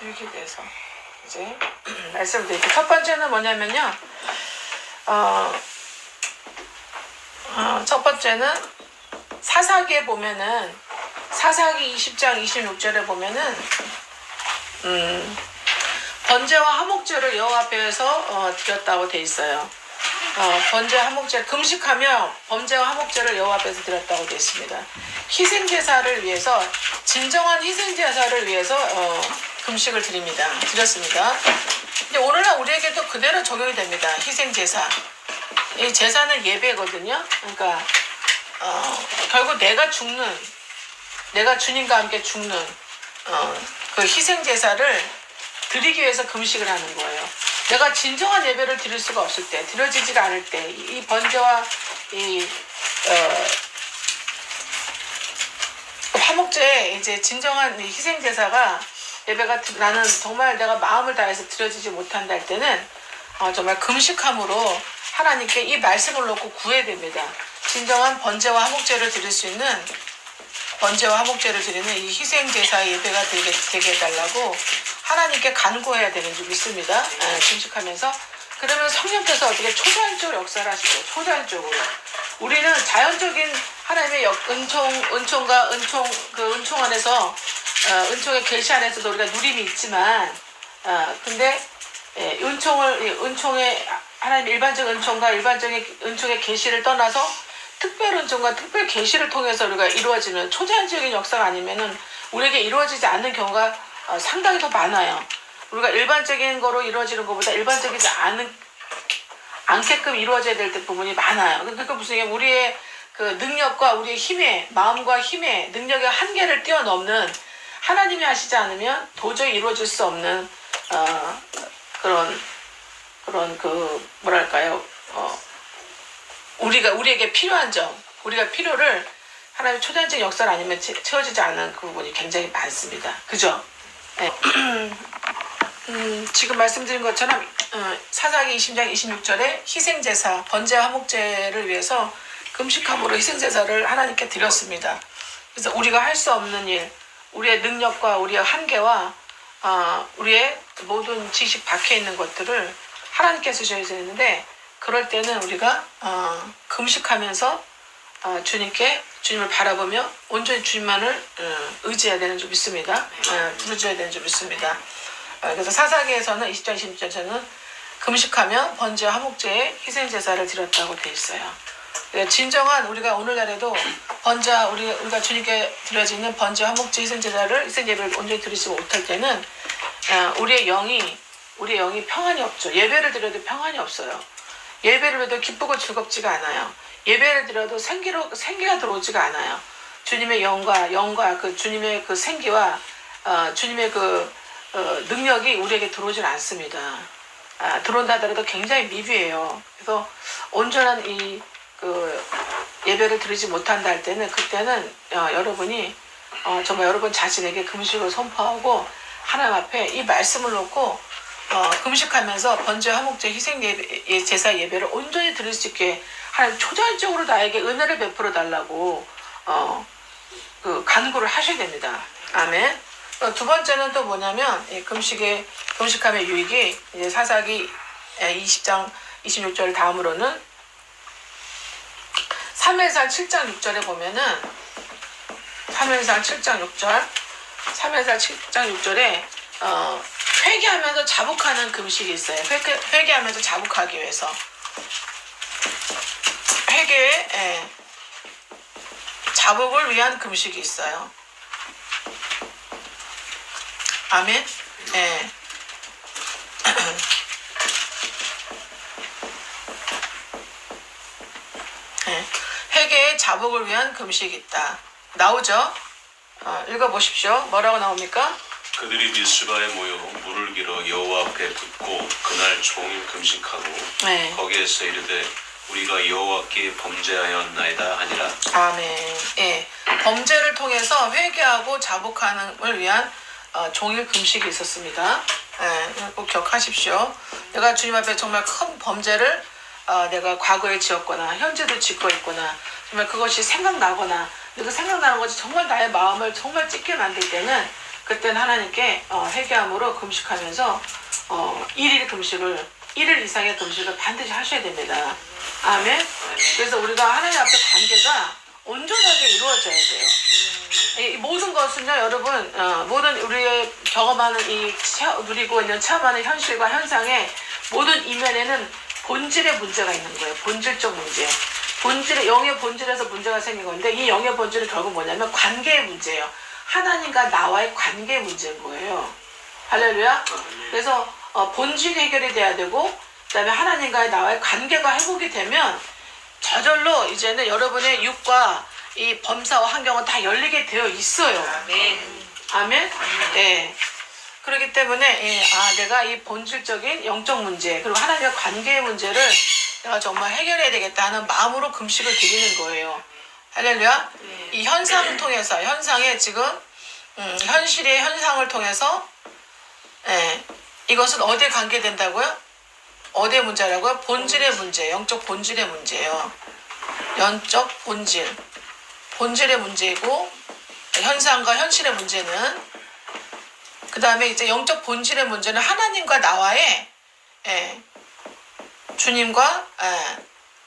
유익에 대해서 이제 말씀드릴게요. 첫 번째는 뭐냐면요. 첫 번째는 사사기에 보면은 사사기 20장 26절에 보면은 번제와 화목제를 여호와 앞에서 드렸다고 돼 있어요. 번제와 화목제 금식하며 번제와 화목제를 여호와 앞에서 드렸다고 돼 있습니다. 희생제사를 위해서 진정한 희생제사를 위해서 금식을 드렸습니다. 근데 오늘날 우리에게도 그대로 적용이 됩니다. 희생제사. 이 제사는 예배거든요. 그러니까 결국 내가 주님과 함께 죽는 그 희생제사를 드리기 위해서 금식을 하는 거예요. 내가 진정한 예배를 드릴 수가 없을 때, 드려지지가 않을 때, 이 번제와 화목제의 이제 진정한 희생제사가 예배가 나는 정말 내가 마음을 다해서 드려지지 못한다 할 때는 정말 금식함으로 하나님께 이 말씀을 놓고 구해야 됩니다. 진정한 번제와 화목제를 드릴 수 있는 번제와 화목제를 드리는 이 희생제사의 예배가 되게 해달라고 하나님께 간구해야 되는 줄 믿습니다. 금식하면서. 그러면 성령께서 어떻게 초자연적으로 역사를 하시죠. 초자연적으로. 우리는 자연적인 하나님의 은총과 은총 안에서 은총의 계시 안에서도 우리가 누림이 있지만 근데 은총의 하나님의 일반적인 은총과 일반적인 은총의 계시를 떠나서 특별 은총과 특별 계시를 통해서 우리가 이루어지는 초자연적인 역사가 아니면은 우리에게 이루어지지 않는 경우가 상당히 더 많아요. 우리가 일반적인 거로 이루어지는 것보다 일반적이지 않게끔 이루어져야 될 부분이 많아요. 그러니까 무슨 얘기냐면 우리의 그 능력과 우리의 힘의 마음과 힘의 능력의 한계를 뛰어넘는 하나님이 하시지 않으면 도저히 이루어질 수 없는 그런 그 뭐랄까요? 우리에게 필요한 점, 우리가 필요를 하나님의 초자연적 역사를 아니면 채워지지 않는 그 부분이 굉장히 많습니다. 그죠? 네. 지금 말씀드린 것처럼 사사기 20장 26절에 희생제사, 번제와 화목제를 위해서 금식함으로 희생제사를 하나님께 드렸습니다. 그래서 우리가 할 수 없는 일, 우리의 능력과 우리의 한계와 우리의 모든 지식 밖에 있는 것들을 하나님께서 주셔야 되는데 그럴 때는 우리가 금식하면서 주님을 바라보며 온전히 주님만을 의지해야 되는 줄 믿습니다. 부르짖어야 되는 줄 믿습니다. 그래서 사사기에서는 20장 26절에는 금식하며 번제와 화목제의 희생제사를 드렸다고 되어 있어요. 진정한 우리가 오늘날에도 우리가 주님께 드려지는 번제와 화목제 희생제사를 온전히 드리지 못할 때는 우리의 영이 평안이 없죠. 예배를 드려도 평안이 없어요. 예배를 드려도 기쁘고 즐겁지가 않아요. 예배를 드려도 생기가 들어오지가 않아요. 주님의 영과 그 주님의 그 생기와 주님의 그 능력이 우리에게 들어오질 않습니다. 들어온다 하더라도 굉장히 미비해요. 그래서 온전한 그 예배를 드리지 못한다 할 때는 그때는 여러분이 정말 여러분 자신에게 금식을 선포하고 하나님 앞에 이 말씀을 놓고 금식하면서 번제 화목제 희생 제사 예배를 온전히 드릴 수 있게 하나님 초자연적으로 나에게 은혜를 베풀어 달라고 그 간구를 하셔야 됩니다. 아멘. 두 번째는 또 뭐냐면 금식함의 유익이 이제 사사기 20장 26절 다음으로는 사무엘상 7장 6절에 보면은 사무엘상 7장 6절에 회개하면서 자복하는 금식이 있어요. 회개하면서 자복하기 위해서 자복을 위한 금식이 있어요. 아멘. 예. 회개의 자복을 위한 금식이 있다. 나오죠? 읽어보십시오. 뭐라고 나옵니까? 그들이 미스바에 모여 물을 길어 여호와 앞에 붓고 그날 종일 금식하고 거기에서 이르되 우리가 여호와께 범죄하였나이다 하니라. 아멘. 예. 범죄를 통해서 회개하고 자복하는을 위한 종일 금식이 있었습니다. 꼭 기억하십시오. 내가 주님 앞에 정말 큰 범죄를 내가 과거에 지었거나 현재도 짓고 있거나 정말 그것이 생각나거나 그 생각나는 것이 정말 나의 마음을 정말 찢게 만들 때는 그때는 하나님께 회개함으로 금식하면서 1일 이상의 금식을 반드시 하셔야 됩니다. 아멘. 그래서 우리가 하나님 앞에 관계가 온전하게 이루어져야 돼요. 이 모든 것은요, 여러분, 모든 우리의 경험하는 누리고 있는 체험하는 현실과 현상의 모든 이면에는 본질의 문제가 있는 거예요. 본질적 문제. 영의 본질에서 문제가 생긴 건데, 이 영의 본질은 결국 뭐냐면 관계의 문제예요. 하나님과 나와의 관계의 문제인 거예요. 할렐루야. 그래서 본질이 해결이 돼야 되고, 그 다음에 하나님과의 나와의 관계가 회복이 되면 저절로 이제는 여러분의 육과 이 범사와 환경은 다 열리게 되어 있어요. 아멘. 네. 그렇기 때문에 내가 이 본질적인 영적 문제 그리고 하나님과 관계의 문제를 내가 정말 해결해야 되겠다 하는 마음으로 금식을 드리는 거예요. 할렐루야. 이 현상을 통해서 현상에 지금 현실의 현상을 통해서 이것은 어디에 관계된다고요? 어디의 문제라고요? 본질의 문제, 영적 본질의 문제예요. 영적 본질의 문제이고 현상과 현실의 문제는 그 다음에 이제 영적 본질의 문제는 하나님과 나와의 주님과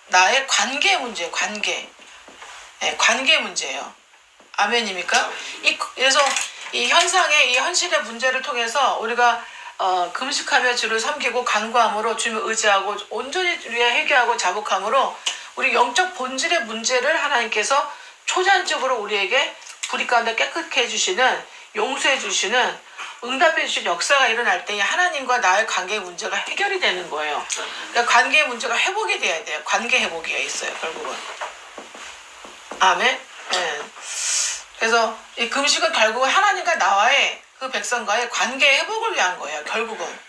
나의 관계의 문제예요. 관계 문제예요. 아멘입니까? 그래서 이 현상의 이 현실의 문제를 통해서 우리가 금식하며 주를 섬기고 간구함으로 주님을 의지하고 온전히 우리의 회개하고 자복함으로 우리 영적 본질의 문제를 하나님께서 초자연적으로 우리에게 불의 가운데 깨끗게 해주시는 용서해 주시는 응답해 주신 역사가 일어날 때 하나님과 나의 관계의 문제가 해결이 되는 거예요. 그러니까 관계의 문제가 회복이 돼야 돼요. 관계 회복이 있어요. 결국은. 아멘. 네. 그래서 이 금식은 결국은 하나님과 나와의 그 백성과의 관계 회복을 위한 거예요. 결국은.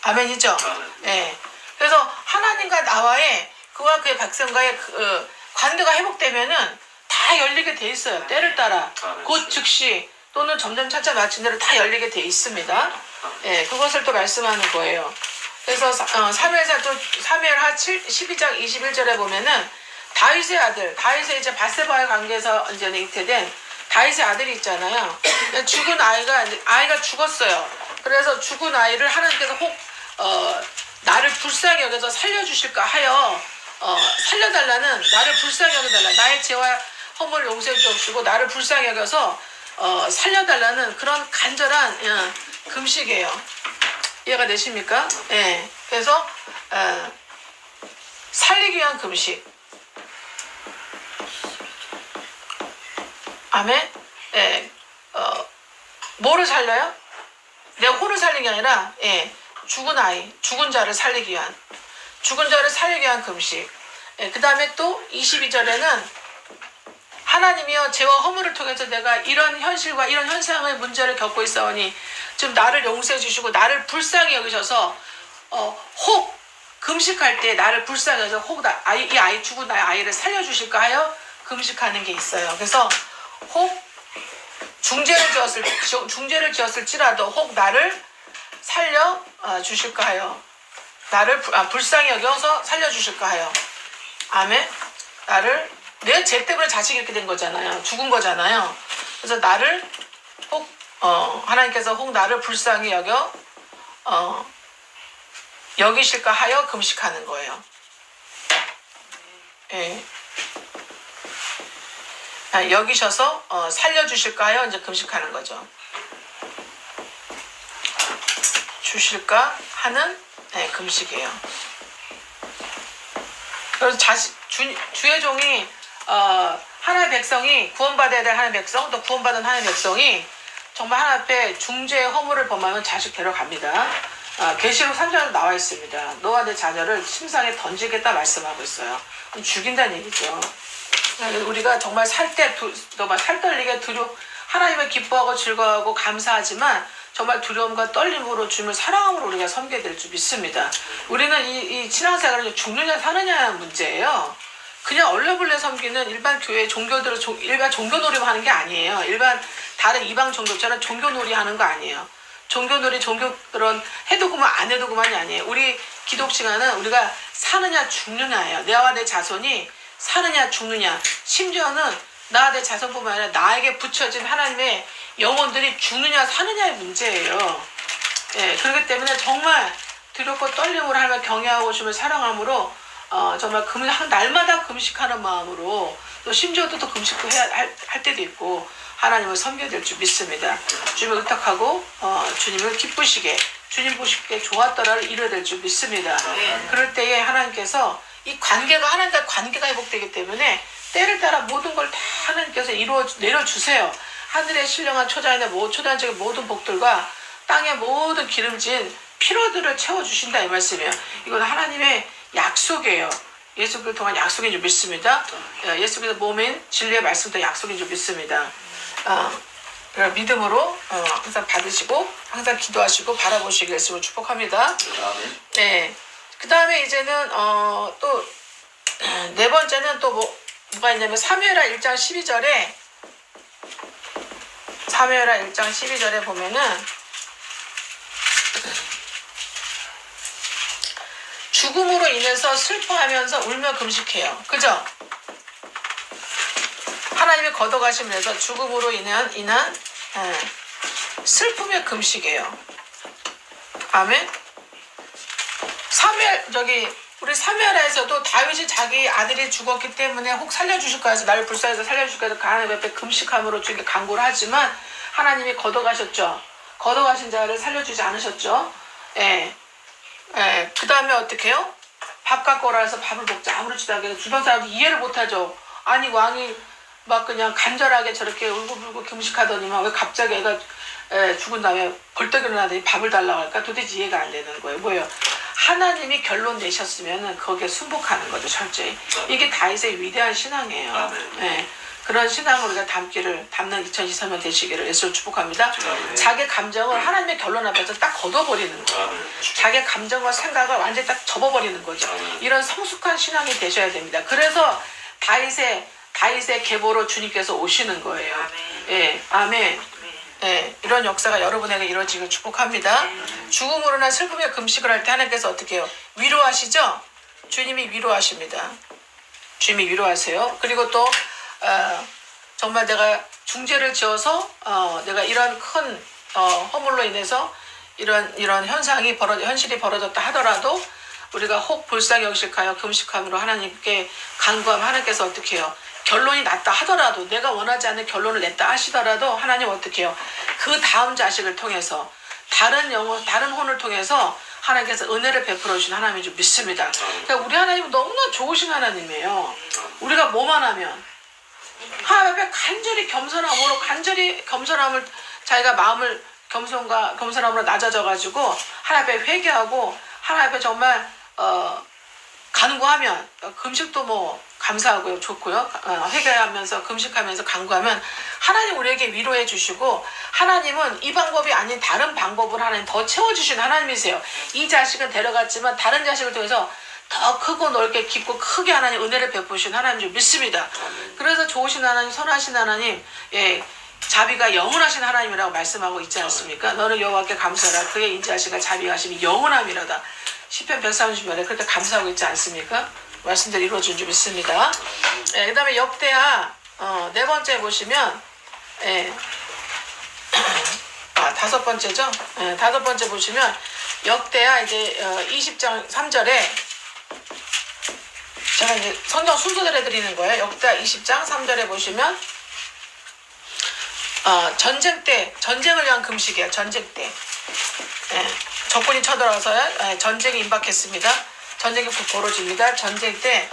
아멘이죠? 네. 그래서 하나님과 나와의 그와 그의 백성과의 관계가 회복되면은 다 열리게 돼 있어요. 때를 따라. 곧 즉시 또는 점점 차차 마친 대로 다 열리게 돼 있습니다. 예, 그것을 또 말씀하는 거예요. 그래서 사무엘하 12장 21절에 보면은 다윗의 아들, 다윗의 이제 바세바의 관계에서 이제 잉태된 다윗의 아들이 있잖아요. 죽은 아이가 죽었어요. 그래서 죽은 아이를 하나님께서 나를 불쌍히 여겨서 살려주실까 하여 살려달라는 나를 불쌍히 여겨달라. 나의 죄와 허물을 용서해 주옵시고 나를 불쌍히 여겨서 살려달라는 그런 간절한 금식이에요. 이해가 되십니까? 예. 그래서 살리기 위한 금식. 아멘. 예. 뭐를 살려요? 내가 혼을 살리는 게 아니라 죽은 자를 살리기 위한 금식. 예. 그 다음에 또 22절에는 하나님이여 죄와 허물을 통해서 내가 이런 현실과 이런 현상의 문제를 겪고 있사오니 지금 나를 용서해 주시고 나를 불쌍히 여기셔서 혹 금식할 때 나를 불쌍히 여기서 혹 이 아이 죽은 나의 아이를 살려주실까 하여 금식하는 게 있어요. 그래서 혹 중죄를 지었을지라도 혹 나를 살려 주실까 하여 나를 불쌍히 여겨서 살려주실까 하여 아멘. 내 죄 때문에 자식이 이렇게 된 거잖아요. 죽은 거잖아요. 그래서 나를 혹 하나님께서 혹 나를 불쌍히 여기실까 하여 금식하는 거예요. 예. 여기셔서 살려주실까 하여 이제 금식하는 거죠. 주실까 하는 금식이에요. 그래서 주의 종이 하나님의 백성이 구원받아야 될 하나님의 백성 또 구원받은 하나님의 백성이 정말 하나님 앞에 중죄의 허물을 범하면 자식 데려갑니다. 계시록 3장에 나와 있습니다. 너와 내 자녀를 침상에 던지겠다 말씀하고 있어요. 죽인다는 얘기죠. 우리가 정말 살 떨리게 하나님을 기뻐하고 즐거워하고 감사하지만 정말 두려움과 떨림으로 주님을 사랑함으로 우리가 섬기게 될 줄 믿습니다. 우리는 이 신앙생활을 죽느냐 사느냐의 문제예요. 그냥 얼레벌레 섬기는 일반 교회 종교들은 일반 종교놀이만 하는 게 아니에요. 일반 다른 이방 종교처럼 종교놀이 하는 거 아니에요. 종교놀이 종교들은 해도 그만 안 해도 그만이 아니에요. 우리 기독신앙은 우리가 사느냐 죽느냐예요. 내와 내 자손이 사느냐 죽느냐 심지어는 나 내 자손뿐만 아니라 나에게 붙여진 하나님의 영혼들이 죽느냐 사느냐의 문제예요. 예, 그렇기 때문에 정말 두렵고 떨림으로 하나님을 경외하고 주님을 사랑함으로 정말 날마다 금식하는 마음으로 또 심지어 또 금식도 할 때도 있고 하나님을 섬겨야 될 줄 믿습니다. 주님을 의탁하고 주님을 기쁘시게 주님 보시기에 좋았더라를 이뤄야 될 줄 믿습니다. 그럴 때에 하나님께서 이 관계가 하나님과 관계가 회복되기 때문에 때를 따라 모든 걸 다 하나님께서 내려주세요. 하늘의 신령한 초자연의 모든 복들과 땅의 모든 기름진 피로들을 채워주신다 이 말씀이에요. 이건 하나님의 약속이에요. 예수를 통한 약속인 줄 믿습니다. 예수께서 몸인 진리의 말씀도 약속인 줄 믿습니다. 믿음으로 항상 받으시고 항상 기도하시고 바라보시길 예수를 축복합니다. 네. 그 다음에 이제는 또 네 번째는 또 뭐가 있냐면 사무엘하 1장 12절에 보면은 죽음으로 인해서 슬퍼하면서 울며 금식해요. 그죠? 하나님이 걷어가심을 해서 죽음으로 인한 슬픔의 금식이에요. 아멘. 우리 사무엘하에서도 다윗이 자기 아들이 죽었기 때문에 혹 살려주실까 해서 나를 불쌍해서 살려주실까 해서 하나님 앞에 금식함으로 주님께 간구를 하지만 하나님이 걷어가셨죠. 걷어가신 자를 살려주지 않으셨죠. 그 다음에 어떻게 해요? 밥 갖고 오라 해서 밥을 먹자 아무렇지도 않게 주변 사람들이 이해를 못하죠. 아니 왕이 막 그냥 간절하게 저렇게 울고불고 금식하더니만 왜 갑자기 애가 죽은 다음에 벌떡 일어나더니 밥을 달라고 할까? 도대체 이해가 안 되는 거예요. 뭐예요? 하나님이 결론 내셨으면 거기에 순복하는 거죠. 철저히. 이게 다윗의 위대한 신앙이에요. 그런 신앙으로 우리가 담는 2023년 되시기를 예수를 축복합니다. 자기 감정을 하나님의 결론 앞에서 딱 걷어버리는 거예요. 자기 감정과 생각을 완전히 딱 접어버리는 거죠. 이런 성숙한 신앙이 되셔야 됩니다. 그래서 다윗의 계보로 주님께서 오시는 거예요. 아멘. 이런 역사가 여러분에게 이루어지길 축복합니다. 죽음으로나 슬픔에 금식을 할 때 하나님께서 어떻게 해요? 위로하시죠? 주님이 위로하십니다. 주님이 위로하세요. 그리고 또 정말 내가 중죄를 지어서 내가 이런 큰 허물로 인해서 이런 현실이 벌어졌다 하더라도 우리가 혹 불쌍히 여기실까요? 금식함으로 하나님께 간구하면 하나님께서 어떻게 해요? 결론이 났다 하더라도 내가 원하지 않는 결론을 냈다 하시더라도 하나님 어떻게 해요? 그 다음 자식을 통해서 다른 혼을 통해서 하나님께서 은혜를 베풀어 주신 하나님인 줄 믿습니다. 그러니까 우리 하나님은 너무나 좋으신 하나님이에요. 우리가 뭐만 하면 하나님 앞에 간절히 겸손함을 자기가 마음을 겸손함으로 낮아져가지고 하나님 앞에 회개하고 하나님 앞에 정말 간구하면 금식도 뭐 감사하고요 좋고요 회개하면서 금식하면서 간구하면 하나님 우리에게 위로해 주시고 하나님은 이 방법이 아닌 다른 방법을 하나님 더 채워주시는 하나님이세요. 이 자식은 데려갔지만 다른 자식을 통해서 더 크고 넓게 깊고 크게 하나님 은혜를 베푸신 하나님 줄 믿습니다. 그래서 좋으신 하나님 선하신 하나님 자비가 영원하신 하나님이라고 말씀하고 있지 않습니까? 너는 여호와께 감사하라 그의 인자하시가 자비가 하심이 영원함이로다. 시편 130편에 그렇게 감사하고 있지 않습니까? 말씀대로 이루어진 줄 믿습니다. 그 다음에 역대하 네 번째 보시면 다섯 번째죠. 다섯 번째 보시면 역대하 이제 20장 3절에 제가 이제 성경 순서대로 해드리는 거예요. 역대하 20장 3절에 보시면 전쟁 때 전쟁을 위한 금식이에요. 전쟁 때 적군이 쳐들어와서 전쟁이 임박했습니다. 전쟁이 벌어집니다. 전쟁 때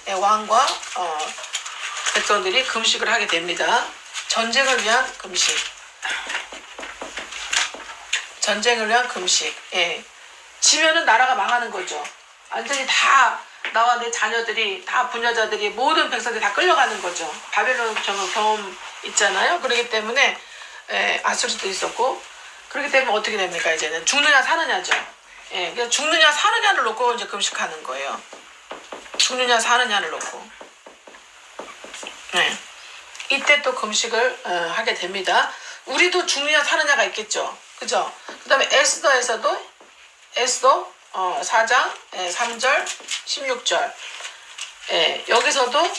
왕과 백성들이 금식을 하게 됩니다. 전쟁을 위한 금식. 전쟁을 위한 금식. 지면은 나라가 망하는 거죠. 완전히 다 나와 내 자녀들이 다 부녀자들이 모든 백성들이 다 끌려가는 거죠. 바벨론 경험 있잖아요. 그렇기 때문에 아수르도 있었고 그렇기 때문에 어떻게 됩니까? 이제는 죽느냐 사느냐죠. 그래서 죽느냐 사느냐를 놓고 이제 금식하는 거예요. 죽느냐 사느냐를 놓고. 이때 또 금식을 하게 됩니다. 우리도 죽느냐 사느냐가 있겠죠. 그죠? 그 다음에 에스더에서도 에스더 4장 3절 16절 여기서도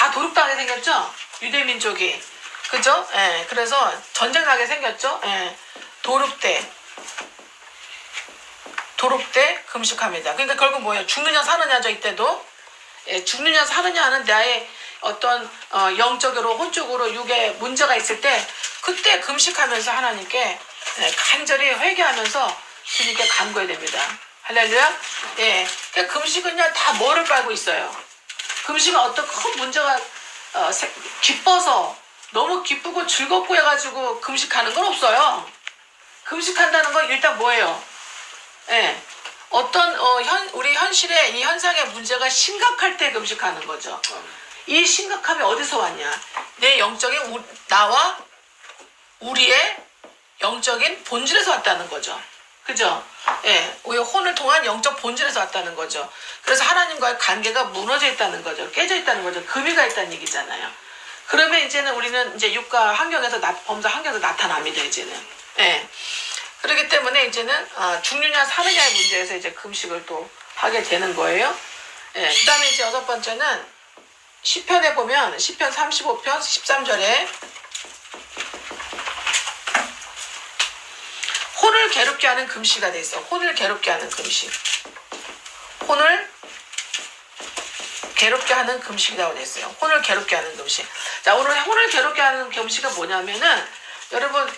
다 도륙당하게 생겼죠? 유대민족이. 그죠? 예, 그래서 전쟁 나게 생겼죠? 예, 도륙대 금식합니다. 그러니까 결국 뭐예요? 죽느냐 사느냐죠, 이때도. 예, 죽느냐 사느냐 하는 나의 어떤 영적으로 혼적으로 육에 문제가 있을 때 그때 금식하면서 하나님께 간절히 회개하면서 주님께 간구해야 됩니다. 할렐루야. 예, 그러니까 금식은요 다 뭐를 깔고 있어요. 금식은 어떤 큰 문제가 기뻐서 너무 기쁘고 즐겁고 해가지고 금식하는 건 없어요. 금식한다는 건 일단 뭐예요? 예, 어떤 우리 현실에 이 현상의 문제가 심각할 때 금식하는 거죠. 이 심각함이 어디서 왔냐? 내 영적인 나와 우리의 영적인 본질에서 왔다는 거죠. 그죠? 예, 우리 혼을 통한 영적 본질에서 왔다는 거죠. 그래서 하나님과의 관계가 무너져 있다는 거죠. 깨져 있다는 거죠. 금이가 있다는 얘기잖아요. 그러면 이제는 우리는 이제 육과 환경에서 범사 환경에서 나타납니다. 이제는. 예. 그렇기 때문에 이제는 죽느냐 사느냐의 문제에서 이제 금식을 또 하게 되는 거예요. 예. 그다음에 이제 여섯 번째는 시편에 보면 시편 35편 13절에 혼을 괴롭게 하는 금식이 돼 있어. 혼을 괴롭게 하는 금식. 혼을 괴롭게 하는 금식이라고 돼 있어요. 혼을 괴롭게 하는 금식. 자, 오늘 혼을 괴롭게 하는 금식은 뭐냐면은 여러분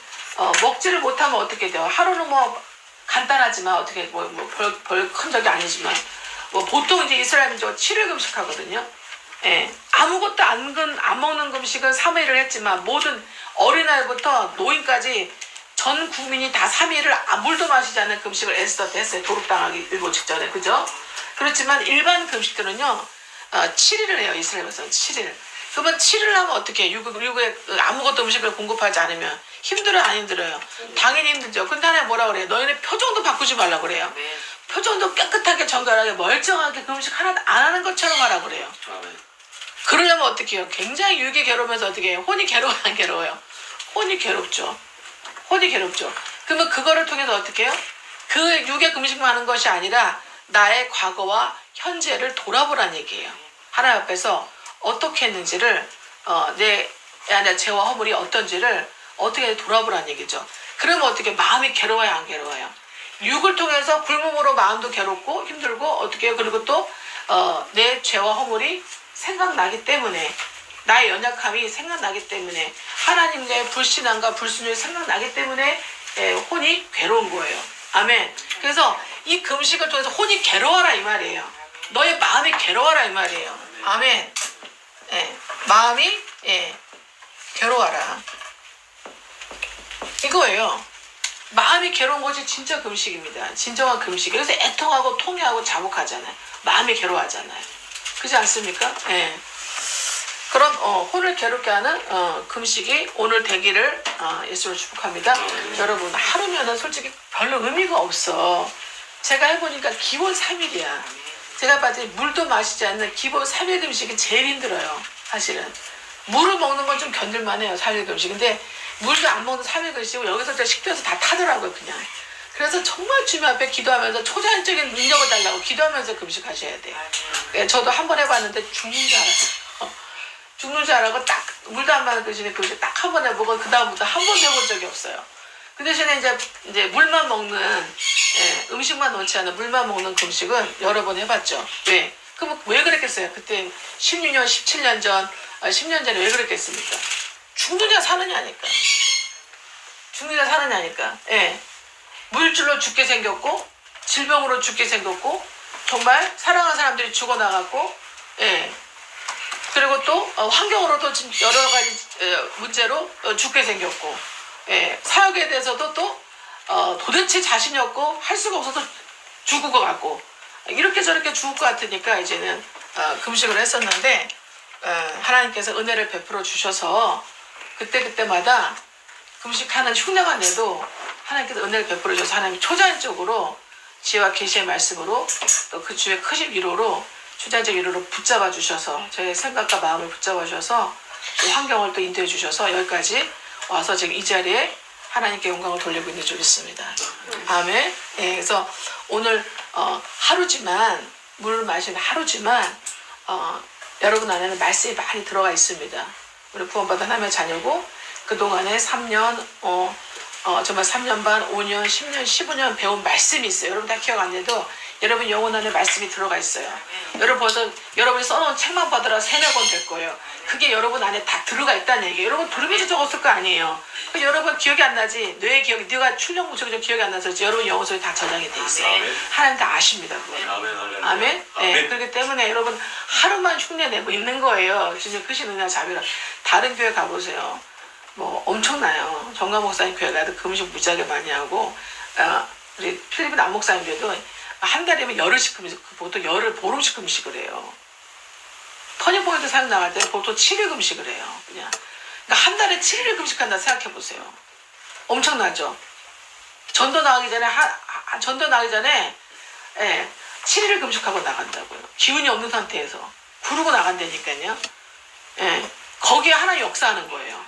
먹지를 못하면 어떻게 돼요? 하루는 뭐 간단하지만 어떻게 별 큰 적이 아니지만 뭐 보통 이제 이스라엘 민족은 7일 금식하거든요. 예, 아무것도 안 먹는 금식은 3일을 했지만 모든 어린아이부터 노인까지 전 국민이 다 3일을 물도 마시지 않는 금식을 에스더 때 했어요. 도륙당하기 일보 직전에. 그죠? 그렇지만 일반 금식들은요 7일을 해요. 이스라엘에서는 7일. 그러면 7일 하면 어떻게 해요? 육에 아무것도 음식을 공급하지 않으면 힘들어요? 안 힘들어요? 당연히 힘들죠. 근데 하나님 뭐라 그래요? 너희는 표정도 바꾸지 말라 그래요. 표정도 깨끗하게 정결하게 멀쩡하게 금식 하나도 안 하는 것처럼 하라고 그래요. 그러려면 어떻게 해요? 굉장히 육이 괴로우면서 어떻게 해요? 혼이 괴로워요? 안 괴로워요? 혼이 괴롭죠. 혼이 괴롭죠. 그러면 그거를 통해서 어떻게 해요? 그 육의 금식만 하는 것이 아니라 나의 과거와 현재를 돌아보란 얘기예요. 하나님 앞에서 어떻게 했는지를 내 죄와 허물이 어떤지를 어떻게 돌아보란 얘기죠. 그러면 어떻게 마음이 괴로워요? 안 괴로워요? 육을 통해서 굶음으로 마음도 괴롭고 힘들고 어떻게 해요? 그리고 또 내 죄와 허물이 생각나기 때문에 나의 연약함이 생각나기 때문에 하나님의 불신앙과 불순종이 생각나기 때문에 혼이 괴로운 거예요. 아멘. 그래서 이 금식을 통해서 혼이 괴로워라 이 말이에요. 너의 마음이 괴로워라 이 말이에요. 아멘. 마음이 괴로워라 이거예요. 마음이 괴로운 것이 진짜 금식입니다. 진정한 금식. 그래서 애통하고 통회하고 자복하잖아요. 마음이 괴로워하잖아요. 그렇지 않습니까? 예. 그런 혼을 괴롭게 하는 금식이 오늘 되기를 예수를 축복합니다. 여러분 하루면은 솔직히 별로 의미가 없어. 제가 해보니까 기본 3일이야. 제가 봤더니 물도 마시지 않는 기본 3일 금식이 제일 힘들어요. 사실은 물을 먹는 건 좀 견딜만해요. 3일 금식. 근데 물도 안 먹는 3일 금식이고 여기서 식도에서 다 타더라고요. 그냥. 그래서 정말 주님 앞에 기도하면서 초자연적인 능력을 달라고 기도하면서 금식하셔야 돼요. 저도 한번 해봤는데 죽는 줄 알았어요. 죽는 줄 알고 딱 물도 안 마는 대신에 금식 딱 한 번 해보고 그 다음부터 한 번도 해본 적이 없어요. 그 대신에 이제 물만 먹는 음식만 넣지 않은 물만 먹는 금식은 여러 번 해봤죠. 왜? 그럼 왜 그랬겠어요? 그때 16년, 17년 전, 10년 전에 왜 그랬겠습니까? 죽느냐 사느냐니까. 죽느냐 사느냐니까. 예. 물질로 죽게 생겼고 질병으로 죽게 생겼고 정말 사랑하는 사람들이 죽어나갔고 예. 그리고 또 환경으로도 여러 가지 문제로 죽게 생겼고 예. 사역에 대해서도 또 도대체 자신이 없고 할 수가 없어서 죽을 것 같고 이렇게 저렇게 죽을 것 같으니까 이제는 금식을 했었는데 하나님께서 은혜를 베풀어 주셔서 그때마다 금식하는 흉내만 내도 하나님께서 은혜를 베풀어 주셔서 하나님이 초자연적으로 지혜와 계시의 말씀으로 또 그 주의 크신 위로로 초자연적 위로로 붙잡아 주셔서 저의 생각과 마음을 붙잡아 주셔서 그 환경을 또 인도해 주셔서 여기까지 와서 지금 이 자리에 하나님께 영광을 돌리고 있는 줄 믿습니다. 아멘. 예, 그래서 오늘 하루지만 물을 마시는 하루지만 여러분 안에는 말씀이 많이 들어가 있습니다. 우리 구원받은 하나님의 자녀고 그동안에 3년, 정말 3년 반, 5년, 10년, 15년 배운 말씀이 있어요. 여러분 다 기억 안 해도 여러분 영혼 안에 말씀이 들어가 있어요. 여러분 벌써 여러분이 써놓은 책만 받으라 3-4권 될 거예요. 그게 여러분 안에 다 들어가 있다는 얘기예요. 여러분 들으면서 적었을 거 아니에요. 여러분 기억이 안 나지? 뇌의 기억이, 네가 출력 무척이 좀 기억이 안 나서 여러분 영혼 속에 다 저장이 돼 있어요. 하나님 다 아십니다. 그거. 아멘. 네, 그렇기 때문에 여러분 하루만 흉내 내고 있는 거예요. 진짜 크신 은혜와 자비라. 다른 교회 가보세요. 뭐 엄청나요. 정강 목사님 교회 가도 금식 무지하게 많이 하고, 우리 필리핀 안 목사님 교회도 한 달이면 열흘씩 금식, 보통 열흘 보름씩 금식을 해요. 터닝포인트 사역 나갈 때는 보통 7일 금식을 해요. 그냥. 그러니까 한 달에 7일 금식한다 생각해 보세요. 엄청나죠? 전도 나가기 전에, 예, 7일 금식하고 나간다고요. 기운이 없는 상태에서. 구르고 나간다니까요. 예, 거기에 하나님 역사하는 거예요.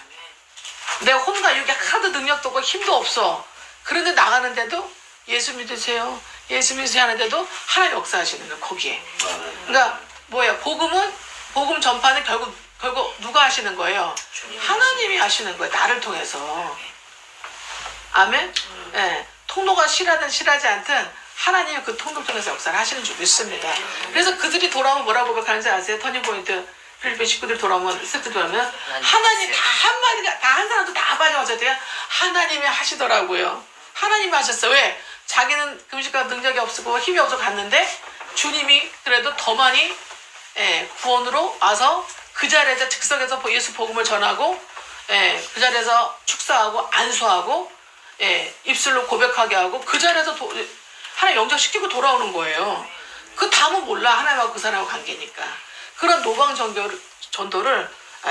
내가 혼자 여기 하도 능력도 없고 힘도 없어. 그런데 나가는데도 예수 믿으세요. 예수 믿으세요 하는데도 하나님 역사하시는 거예요. 거기에. 그러니까 뭐예요? 복음 전파는 결국 누가 하시는 거예요? 하나님이 하시는 거예요. 나를 통해서. 아멘? 네. 통로가 실하든 실하지 않든 하나님이 그 통로를 통해서 역사를 하시는 줄 믿습니다. 그래서 그들이 돌아오면 뭐라고 고백하는지 아세요? 터닝포인트 필리핀 식구들이 돌아오면 하나님 다 한마디가 다 한 사람도 다 반영하셔야 돼요. 하나님이 하시더라고요. 하나님이 하셨어요. 왜? 자기는 금식과 능력이 없고 힘이 없어 갔는데 주님이 그래도 더 많이 구원으로 와서 그 자리에서 즉석에서 예수 복음을 전하고 그 자리에서 축사하고 안수하고 입술로 고백하게 하고 그 자리에서 하나님 영접시키고 돌아오는 거예요. 그 다음은 몰라. 하나님하고 그 사람하고 관계니까. 그런 노방 전도를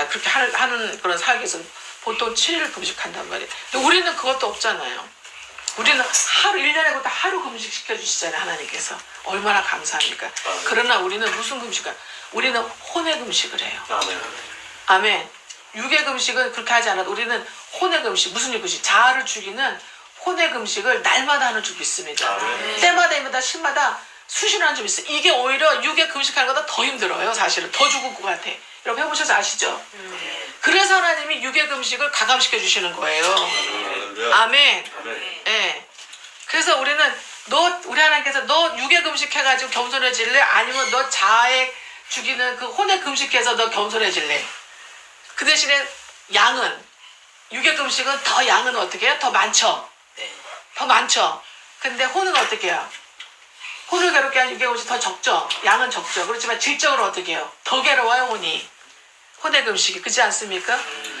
그렇게 하는 그런 사역에서 보통 7일 금식한단 말이에요. 근데 우리는 그것도 없잖아요. 우리는 1년에 하루 금식 시켜주시잖아요. 하나님께서. 얼마나 감사합니까? 그러나 우리는 무슨 금식을? 우리는 혼의 금식을 해요. 아멘. 육의 금식은 그렇게 하지 않아도 우리는 혼의 금식, 무슨 금식? 자아를 죽이는 혼의 금식을 날마다 하는 줄 믿습니다. 때마다 시마다 수시로 하는 줄 믿어요. 이게 오히려 육의 금식하는 것보다 더 힘들어요. 사실은. 더 죽을 것 같아. 여러분 해보셔서 아시죠? 그래서 하나님이 육의 금식을 가감시켜 주시는 거예요. 아멘. 네. 그래서 우리는 우리 하나님께서 너 육의 금식해가지고 겸손해질래? 아니면 너 자아에 죽이는 그 혼의 금식해서 너 겸손해질래? 그 대신에 육의 금식은 양은 어떻게 해요? 더 많죠? 더 많죠? 근데 혼은 어떻게 해요? 혼을 괴롭게 하는 육의 금식이 더 적죠? 양은 적죠? 그렇지만 질적으로 어떻게 해요? 더 괴로워요, 혼이. 혼의 금식이. 그렇지 않습니까?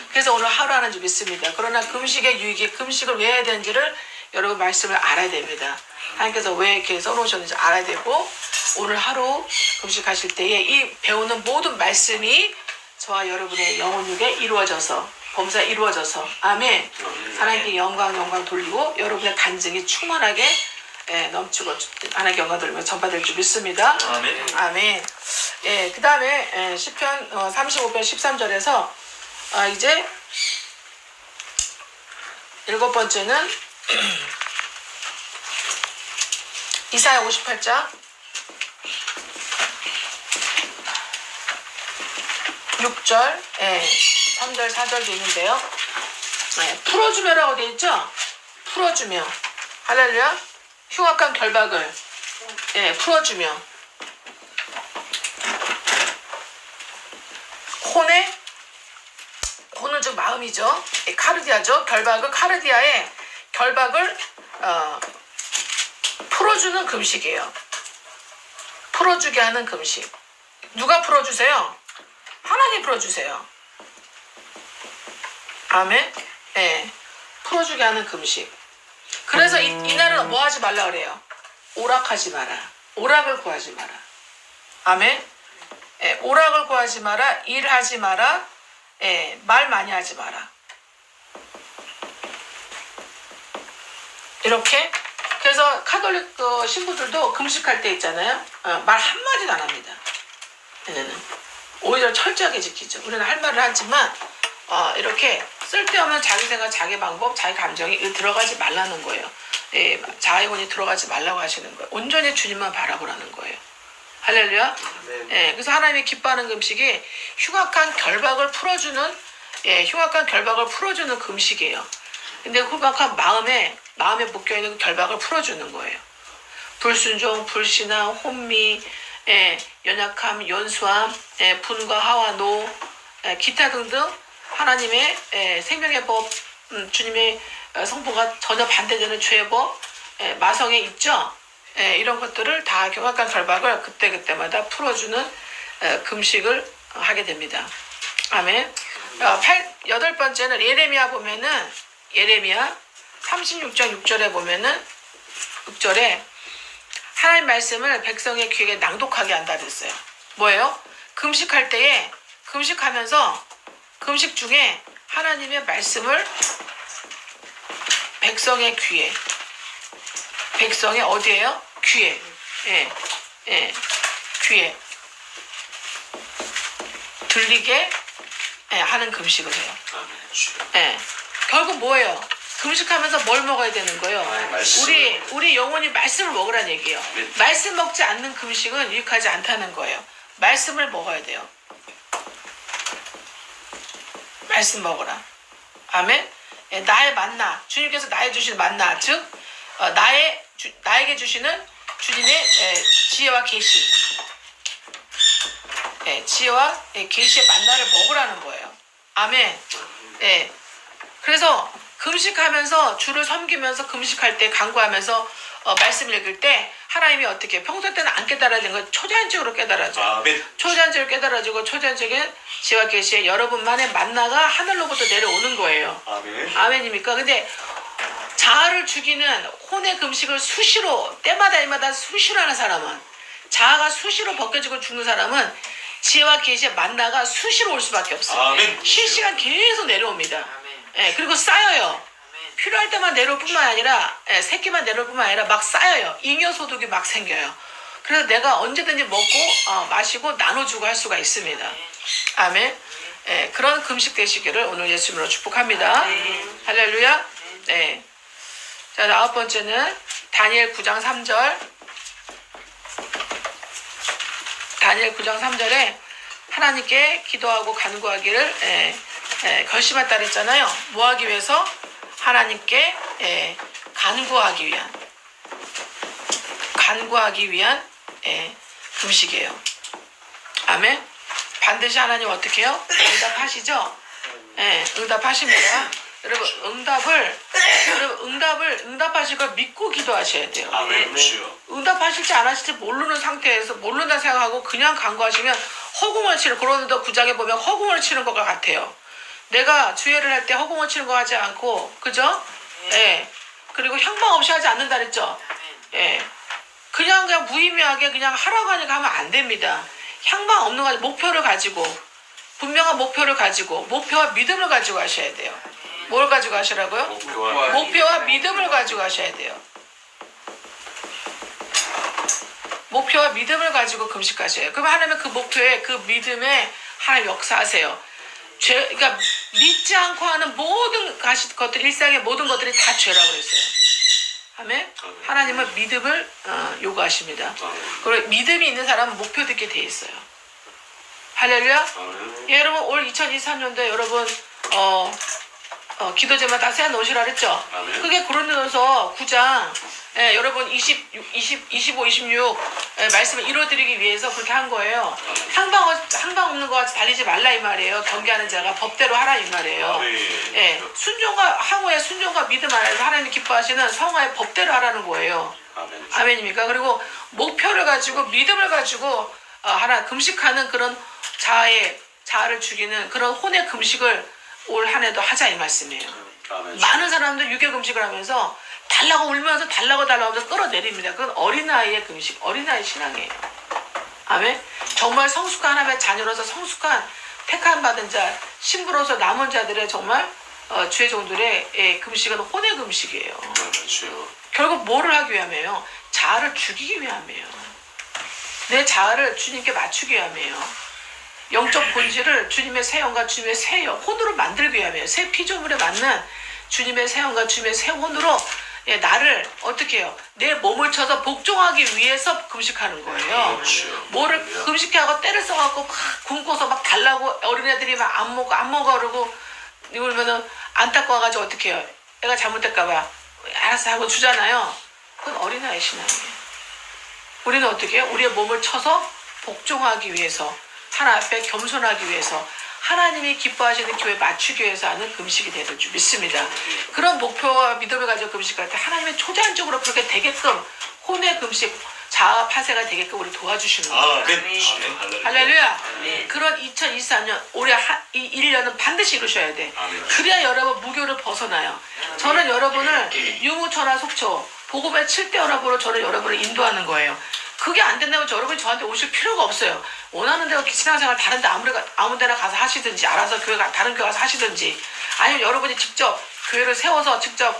그래서 오늘 하루 하는 줄 믿습니다. 그러나 금식의 유익이 금식을 왜 해야 되는지를 여러분 말씀을 알아야 됩니다. 하나님께서 왜 이렇게 써놓으셨는지 알아야 되고 오늘 하루 금식하실 때에 이 배우는 모든 말씀이 저와 여러분의 영혼육에 이루어져서 범사에 이루어져서 아멘. 하나님께 영광 돌리고 여러분의 간증이 충만하게 넘치고 하나님께 영광 돌리며 전파될 줄 믿습니다. 아멘. 예, 그 다음에 시편 35편 13절에서 이제 7번째는 이사야 58장 6절 3절 4절도 있는데요. 풀어주며라고 되어 있죠? 풀어주며 할렐루야. 흉악한 결박을 풀어주며 혼은 즉 마음이죠. 카르디아죠. 카르디아의 결박을 풀어주는 금식이에요. 풀어주게 하는 금식. 누가 풀어주세요? 하나님 풀어주세요. 아멘. 풀어주게 하는 금식. 그래서 이날은 뭐 하지 말라 그래요? 오락하지 마라. 오락을 구하지 마라. 아멘. 오락을 구하지 마라. 일하지 마라. 말 많이 하지 마라. 이렇게. 그래서 카톨릭 신부들도 금식할 때 있잖아요. 말 한마디도 안 합니다. 얘네는 오히려 철저하게 지키죠. 우리는 할 말을 하지만 이렇게 쓸데없는 자기 생각, 자기 방법, 자기 감정이 들어가지 말라는 거예요. 자아의 혼이 들어가지 말라고 하시는 거예요. 온전히 주님만 바라보라는 거예요. 할렐루야. 예, 그래서 하나님이 기뻐하는 금식이 흉악한 결박을 풀어주는 흉악한 결박을 풀어주는 금식이에요. 근데 흉악한 마음에 묶여 있는 그 결박을 풀어주는 거예요. 불순종, 불신앙, 혼미, 연약함, 연수함, 분과 하와 노, 기타 등등 하나님의 생명의 법, 주님의 성부가 전혀 반대되는 죄의 법, 마성에 있죠. 이런 것들을 다 흉악한 결박을 그때그때마다 풀어주는 금식을 하게 됩니다. 아멘. 여덟 번째는 예레미야 보면은 예레미야 36장 6절에 보면은 6절에 하나님 말씀을 백성의 귀에 낭독하게 한다 그랬어요. 뭐예요? 금식할 때에 금식하면서 금식 중에 하나님의 말씀을 백성의 귀에 백성의 어디에요? 귀에 귀에 들리게 하는 금식을 해요. 결국 뭐예요? 금식하면서 뭘 먹어야 되는 거예요? 우리 영혼이 말씀을 먹으라는 얘기예요. 말씀 먹지 않는 금식은 유익하지 않다는 거예요. 말씀을 먹어야 돼요. 말씀 먹으라. 아멘. 나의 만나, 주님께서 나의 주시는 만나, 즉 나에게 주시는 주님의 지혜와 계시, 지혜와 계시의 만나를 먹으라는 거예요. 아멘. 그래서 금식하면서 주를 섬기면서 금식할 때 간구하면서 말씀 읽을 때 하나님이 어떻게 평소 때는 안 깨달아진 걸 초자연적으로 깨달아져요. 아멘. 초자연적으로 깨달아지고 초자연적인 지혜와 계시에 여러분만의 만나가 하늘로부터 내려오는 거예요. 아멘. 아멘입니까? 근데 자아를 죽이는 혼의 금식을 수시로 때마다 수시로 하는 사람은, 자아가 수시로 벗겨지고 죽는 사람은 지혜와 계시의 만나가 수시로 올 수밖에 없어요. 아멘. 실시간 계속 내려옵니다. 그리고 쌓여요. 필요할 때만 내려올 뿐만 아니라 새끼만 내려올 뿐만 아니라 막 쌓여요. 잉여소득이 막 생겨요. 그래서 내가 언제든지 먹고 마시고 나눠주고 할 수가 있습니다. 아멘. 그런 금식 되시기를 오늘 예수님으로 축복합니다. 할렐루야. 자, 9번째는 다니엘 9장 3절. 다니엘 9장 3절에 하나님께 기도하고 간구하기를 결심했다 그랬잖아요. 뭐 하기 위해서? 하나님께 간구하기 위한 금식이에요. 아멘. 반드시 하나님 어떻게 해요? 응답하시죠? 응답하십니다. 여러분 응답하실 걸 믿고 기도하셔야 돼요. 아멘. 응답하실지 안 하실지 모르는 상태에서 모른다 생각하고 그냥 간구하시면 허공을 치는, 고린도 9장에 보면 허공을 치는 것 같아요. 내가 주례를 할 때 허공을 치는 거 하지 않고, 그죠? 그리고 향방 없이 하지 않는다 그랬죠? 그냥 무의미하게 그냥 하라고 하니까 하면 안 됩니다. 향방 없는 거, 목표를 가지고, 분명한 목표를 가지고, 목표와 믿음을 가지고 하셔야 돼요. 뭘 가지고 하시라고요? 목표와 믿음을 가지고 하셔야 돼요. 목표와 믿음을 가지고 금식하셔요. 그럼 하나님은 그 목표에, 그 믿음에 하나님 역사하세요. 그러니까 믿지 않고 하는 모든 것들, 일상의 모든 것들이 다 죄라고 그랬어요. 아멘. 하나님은 믿음을 요구하십니다. 그리고 믿음이 있는 사람은 목표 듣게 돼 있어요. 할렐루야. 여러분 올 2023년도에 여러분 기도 제목 다 세워놓으시라 그랬죠? 그게 고린도전서 9장 여러분 25, 26 말씀을 이루어드리기 위해서 그렇게 한 거예요. 항방 없는 것 같이 달리지 말라 이 말이에요. 경계하는 자가 법대로 하라 이 말이에요. 순종과 항우의 순종과 믿음 안에서 하나님 기뻐하시는 성화의 법대로 하라는 거예요. 아멘입니까? 그리고 목표를 가지고 믿음을 가지고 하나 금식하는 그런 자아를 죽이는 그런 혼의 금식을 올 한 해도 하자 이 말씀이에요. 많은 사람들 유교 금식을 하면서 달라고 울면서 달라고 하면서 끌어내립니다. 그건 어린아이의 금식, 어린아이 신앙이에요. 아멘. 정말 성숙한 하나님의 자녀로서 성숙한 택함 받은 자, 신부로서 남은 자들의 정말 주의 종들의 금식은 혼의 금식이에요. 결국 뭐를 하기 위함이에요? 자아를 죽이기 위함이에요. 내 자아를 주님께 맞추기 위함이에요. 영적 본질을 주님의 새 영과 주님의 새 혼으로 만들기 위함이에요. 새 피조물에 맞는 주님의 새 영과 주님의 새 혼으로 예, 나를 어떻게 해요? 내 몸을 쳐서 복종하기 위해서 금식하는 거예요. 뭐를 금식하고 때를 써갖고 막 굶고서 막 달라고 어린애들이 막 안 먹어 그러고 이러면은 안닦고 와가지고 어떻게 해요? 애가 잘못될까봐 알아서 하고 주잖아요. 그건 어린아이 신앙이에요. 우리는 어떻게 해요? 우리의 몸을 쳐서 복종하기 위해서, 하나님 앞에 겸손하기 위해서, 하나님이 기뻐하시는 교회에 맞추기 위해서 하는 금식이 되는 줄 믿습니다. 그런 목표와 믿음을 가지고 금식할 때 하나님의 초자연적으로 그렇게 되게끔 혼의 금식, 자아 파쇄가 되게끔 우리 도와주시는 거예요. 할렐루야. 그런 2023년 올해 이 1년은 반드시 이루셔야 돼. 그래야 여러분 무교를 벗어나요. 저는 여러분을 유무천하 속초 복음의 7대 연합으로 저는 여러분을 인도하는 거예요. 그게 안 된다면 여러분이 저한테 오실 필요가 없어요. 원하는 데가 신앙생활 다른데 아무 데나 가서 하시든지, 알아서 다른 교회 가서 하시든지, 아니면 여러분이 직접 교회를 세워서 직접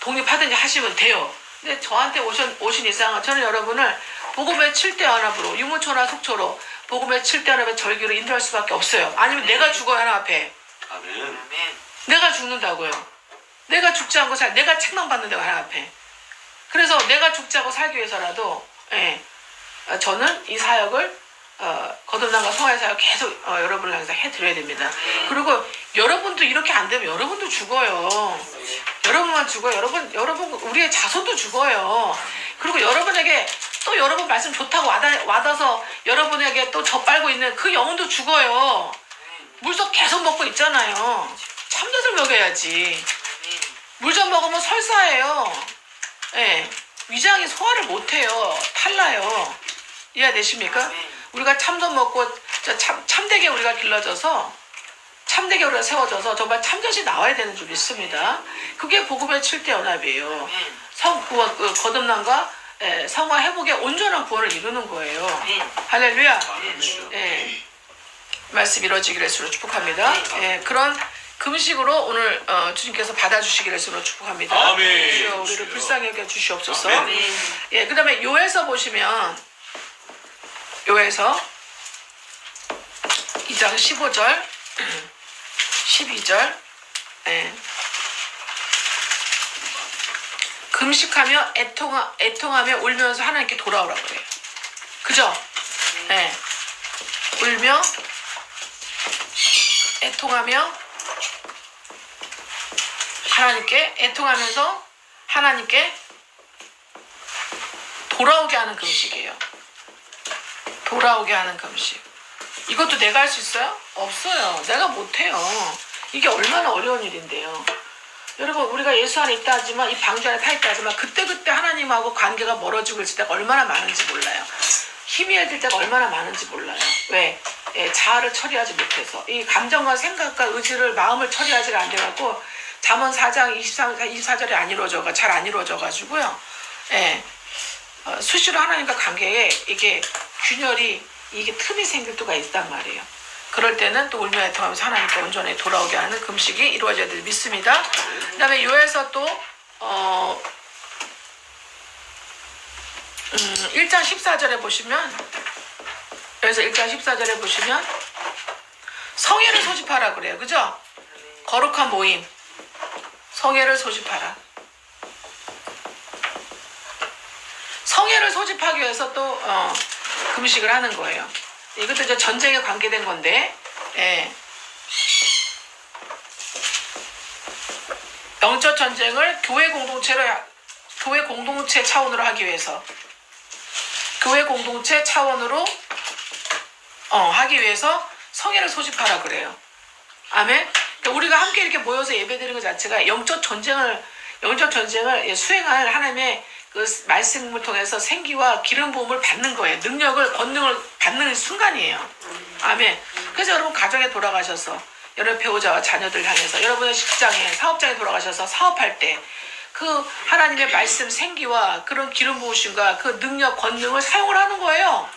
독립하든지 하시면 돼요. 근데 저한테 오신 이상은 저는 여러분을 복음의 7대 연합으로, 유무천하 속초로 복음의 7대 연합의 절기로 인도할 수밖에 없어요. 아니면 내가 죽어요, 하나 앞에. 아멘. 내가 죽는다고요. 내가 죽지 않고 내가 책망받는다고 하나 앞에. 그래서 내가 죽지 않고 살기 위해서라도 저는 이 사역을 거듭남과 성화의 사역 계속 여러분을 항상 해드려야 됩니다. 그리고 여러분도 이렇게 안 되면 여러분도 죽어요. 여러분만 죽어요. 여러분 우리의 자손도 죽어요. 그리고 여러분에게 또 여러분 말씀 좋다고 와닿아서 여러분에게 또 저 빨고 있는 그 영혼도 죽어요. 물속 계속 먹고 있잖아요. 참젖을 먹여야지. 물 좀 먹으면 설사해요. 위장이 소화를 못해요. 탈나요. 이해되십니까? 우리가 참전 먹고 참되게 우리가 길러져서 참되게 우리가 세워져서 정말 참젖이 나와야 되는 줄 믿습니다. 그게 복음의 7대 연합이에요. 성구원, 거듭남과 성화 회복의 온전한 구원을 이루는 거예요. 할렐루야. 말씀 이루어지기를 예수로 축복합니다. 그런 금식으로 오늘 주님께서 받아주시기를 예수로 축복합니다. 아멘. 주여 우리를 불쌍히 여겨 주시옵소서. 그 다음에 요에서 보시면 요에서 2장 15절 12절 금식하며 애통하며 울면서 하나님께 돌아오라고 그래요. 그죠? 울며 애통하며 하나님께 애통하면서 하나님께 돌아오게 하는 금식이에요. 돌아오게 하는 금식. 이것도 내가 할 수 있어요? 없어요. 내가 못해요. 이게 얼마나 어려운 일인데요. 여러분 우리가 예수 안에 있다 하지만 이 방주 안에 타 있다 하지만 그때그때 하나님하고 관계가 멀어지고 있을 때가 얼마나 많은지 몰라요. 힘이 들 때가 얼마나 많은지 몰라요. 왜? 자아를 처리하지 못해서 이 감정과 생각과 의지를 마음을 처리하지 안 돼갖고 잠언 4장 24절이 잘 안 이루어져가지고요. 수시로 하나님과 관계에 이게 균열이 이게 틈이 생길 때가 있단 말이에요. 그럴 때는 또 울며 애통하면서 하나님께 온전히 돌아오게 하는 금식이 이루어져야 될 믿습니다. 그 다음에 요에서 또 1장 14절에 보시면 여기서 1장 14절에 보시면 성회를 소집하라 그래요. 그죠? 거룩한 모임 성회를 소집하라. 성회를 소집하기 위해서 또 금식을 하는 거예요. 이것도 이제 전쟁에 관계된 건데 영적 전쟁을 교회 공동체 차원으로 하기 위해서 교회 공동체 차원으로 하기 위해서 성회를 소집하라 그래요. 아멘. 그러니까 우리가 함께 이렇게 모여서 예배드리는 것 자체가 영적 전쟁을 수행할 하나님의 그 말씀을 통해서 생기와 기름 부음을 받는 거예요. 권능을 받는 순간이에요. 아멘. 그래서 여러분 가정에 돌아가셔서 여러분 배우자와 자녀들 향해서 여러분의 직장에 사업장에 돌아가셔서 사업할 때 그 하나님의 말씀 생기와 그런 기름 부으심과 그 능력 권능을 사용을 하는 거예요.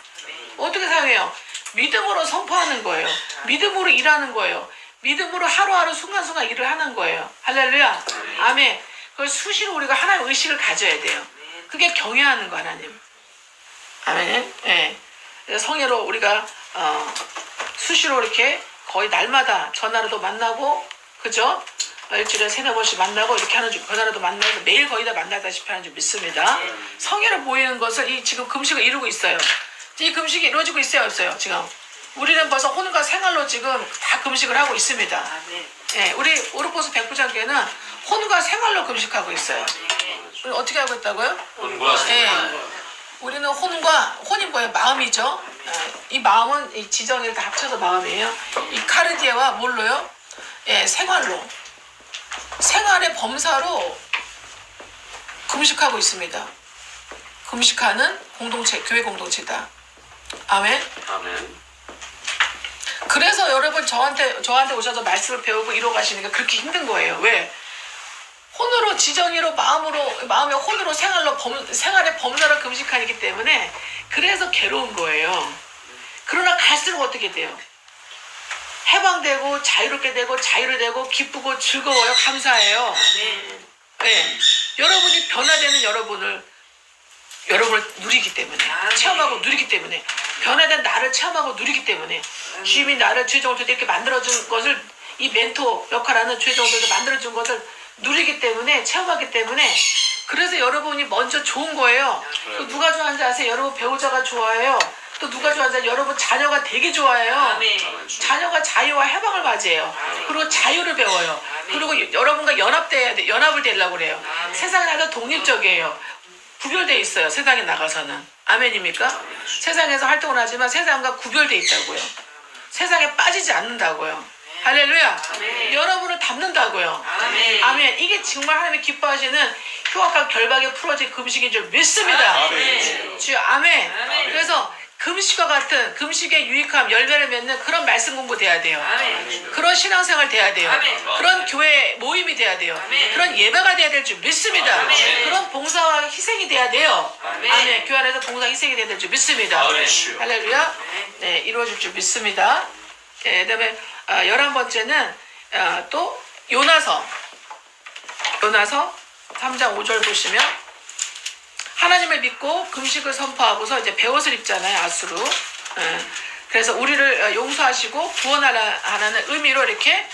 어떻게 사용해요? 믿음으로 선포하는 거예요. 믿음으로 일하는 거예요. 믿음으로 하루하루 순간순간 일을 하는 거예요. 할렐루야. 아멘. 그걸 수시로 우리가 하나님의 의식을 가져야 돼요. 그게 경외하는 거 하나님. 아멘. 그래서 성회로 우리가 수시로 이렇게 거의 날마다 전화로도 만나고 그죠? 일주일에 3-4번씩 만나고 이렇게 하는 줄 그날도 만나서 매일 거의 다 만나다시피 하는 줄 믿습니다. 성회를 모이는 것을 이 지금 금식을 이루고 있어요. 이 금식이 이루어지고 있어요, 없어요? 지금 우리는 벌써 혼과 생활로 지금 다 금식을 하고 있습니다. 예, 우리 오르포스 백부장교회는 혼과 생활로 금식하고 있어요. 우리 어떻게 하고 있다고요? 혼과 생활. 예, 우리는 혼이 뭐예요? 마음이죠. 이 마음은 이 지정이를 다 합쳐서 마음이에요. 이 카르디에와 뭘로요? 예, 생활로. 생활의 범사로 금식하고 있습니다. 금식하는 공동체, 교회 공동체다. 아멘. 아멘. 그래서 여러분 저한테 오셔서 말씀을 배우고 이러 가시니까 그렇게 힘든 거예요. 왜? 혼으로 지정이로 마음의 혼으로 생활의 범사로 금식하기 때문에 그래서 괴로운 거예요. 그러나 갈수록 어떻게 돼요? 해방되고 자유롭게 되고 자유로되고 기쁘고 즐거워요. 감사해요. 네. 여러분이 변화되는 여러분을 누리기 때문에 체험하고 누리기 때문에 변화된 나를 체험하고 누리기 때문에 주님이 나를 주의 종을 이렇게 만들어준 것을 이 멘토 역할하는 주의 종을 만들어준 것을 누리기 때문에 체험하기 때문에 그래서 여러분이 먼저 좋은 거예요. 또 누가 좋아하는지 아세요? 여러분 배우자가 좋아해요. 또 누가 좋아하는지 여러분 자녀가 되게 좋아해요. 자녀가 자유와 해방을 맞이해요. 그리고 자유를 배워요. 그리고 여러분과 연합을 되려고 그래요. 세상에 나가 독립적이에요. 구별돼 있어요. 세상에 나가서는. 아멘입니까? 세상에서 활동을 하지만 세상과 구별돼 있다고요. 세상에 빠지지 않는다고요. 할렐루야. 여러분을 담는다고요. 아멘. 이게 정말 하나님이 기뻐하시는 효과과 결박에 풀어진 금식인 줄 믿습니다. 주여 아멘. 그래서 금식과 같은 금식의 유익함 열매를 맺는 그런 말씀 공부 돼야 돼요. 그런 신앙생활 돼야 돼요. 그런 교회 모임이 돼야 돼요. 그런 예배가 돼야 될 줄 믿습니다. 그런 봉사와 희생이 돼야 돼요. 아멘. 교회 안에서 봉사 희생이 돼야 될 줄 믿습니다. 할렐루야. 네, 이루어질 줄 믿습니다. 네, 그다음에 11번째는 또 요나서 3장 5절 보시면 하나님을 믿고 금식을 선포하고서 이제 베옷을 입잖아요. 아수르. 그래서 우리를 용서하시고 구원하라는 의미로 이렇게